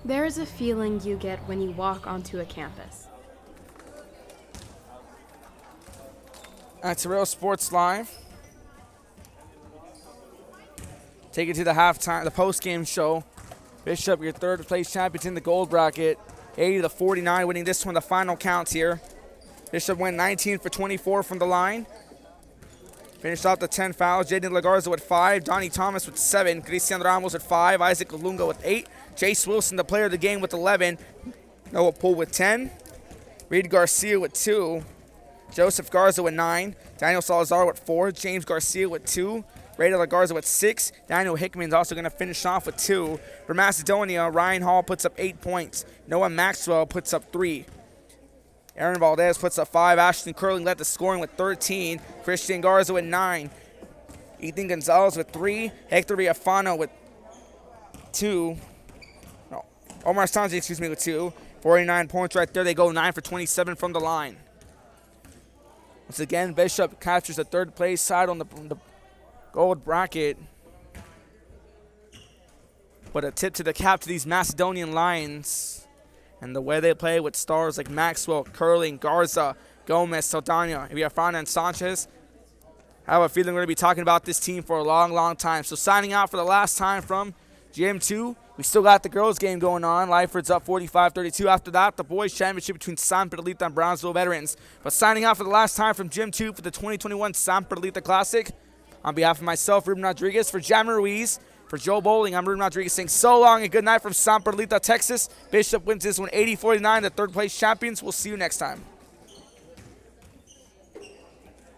There is a feeling you get when you walk onto a campus. That's Real Sports Live. Take it to the halftime, the post-game show. Bishop, your third place champions in the gold bracket. 80-49, winning this one, the final counts here. Bishop went 19 for 24 from the line. Finished off the 10 fouls. Jaden Lagarza with 5. Donnie Thomas with 7. Cristian Ramos with 5. Isaac Colunga with 8. Jace Wilson, the player of the game, with 11. Noah Poole with 10. Reed Garcia with 2. Joseph Garza with 9. Daniel Salazar with 4. James Garcia with 2. Ray De La Garza with 6. Daniel Hickman's also going to finish off with 2. For Macedonia, Ryan Hall puts up 8 points. Noah Maxwell puts up 3. Aaron Valdez puts up 5. Ashton Curling led the scoring with 13. Christian Garza with 9. Ethan Gonzalez with 3. Hector Villafano with 2. No, Omar Sanji, with 2. 49 points right there. They go 9 for 27 from the line. Once again, Bishop captures the third place side on the gold bracket. But a tip to the cap to these Macedonian Lions and the way they play with stars like Maxwell, Curling, Garza, Gomez, Saldana, Villafana, and Sanchez. I have a feeling we're going to be talking about this team for a long, long time. So signing out for the last time from Gym 2. We still got the girls game going on. Lyford's up 45-32. After that, the boys championship between San Perlita and Brownsville veterans. But signing out for the last time from Gym 2 for the 2021 San Perlita Classic. On behalf of myself, Ruben Rodriguez, for Jammer Ruiz, for Joe Bowling, I'm Ruben Rodriguez saying so long and good night from San Perlita, Texas. Bishop wins this one 80-49, the third place champions. We'll see you next time.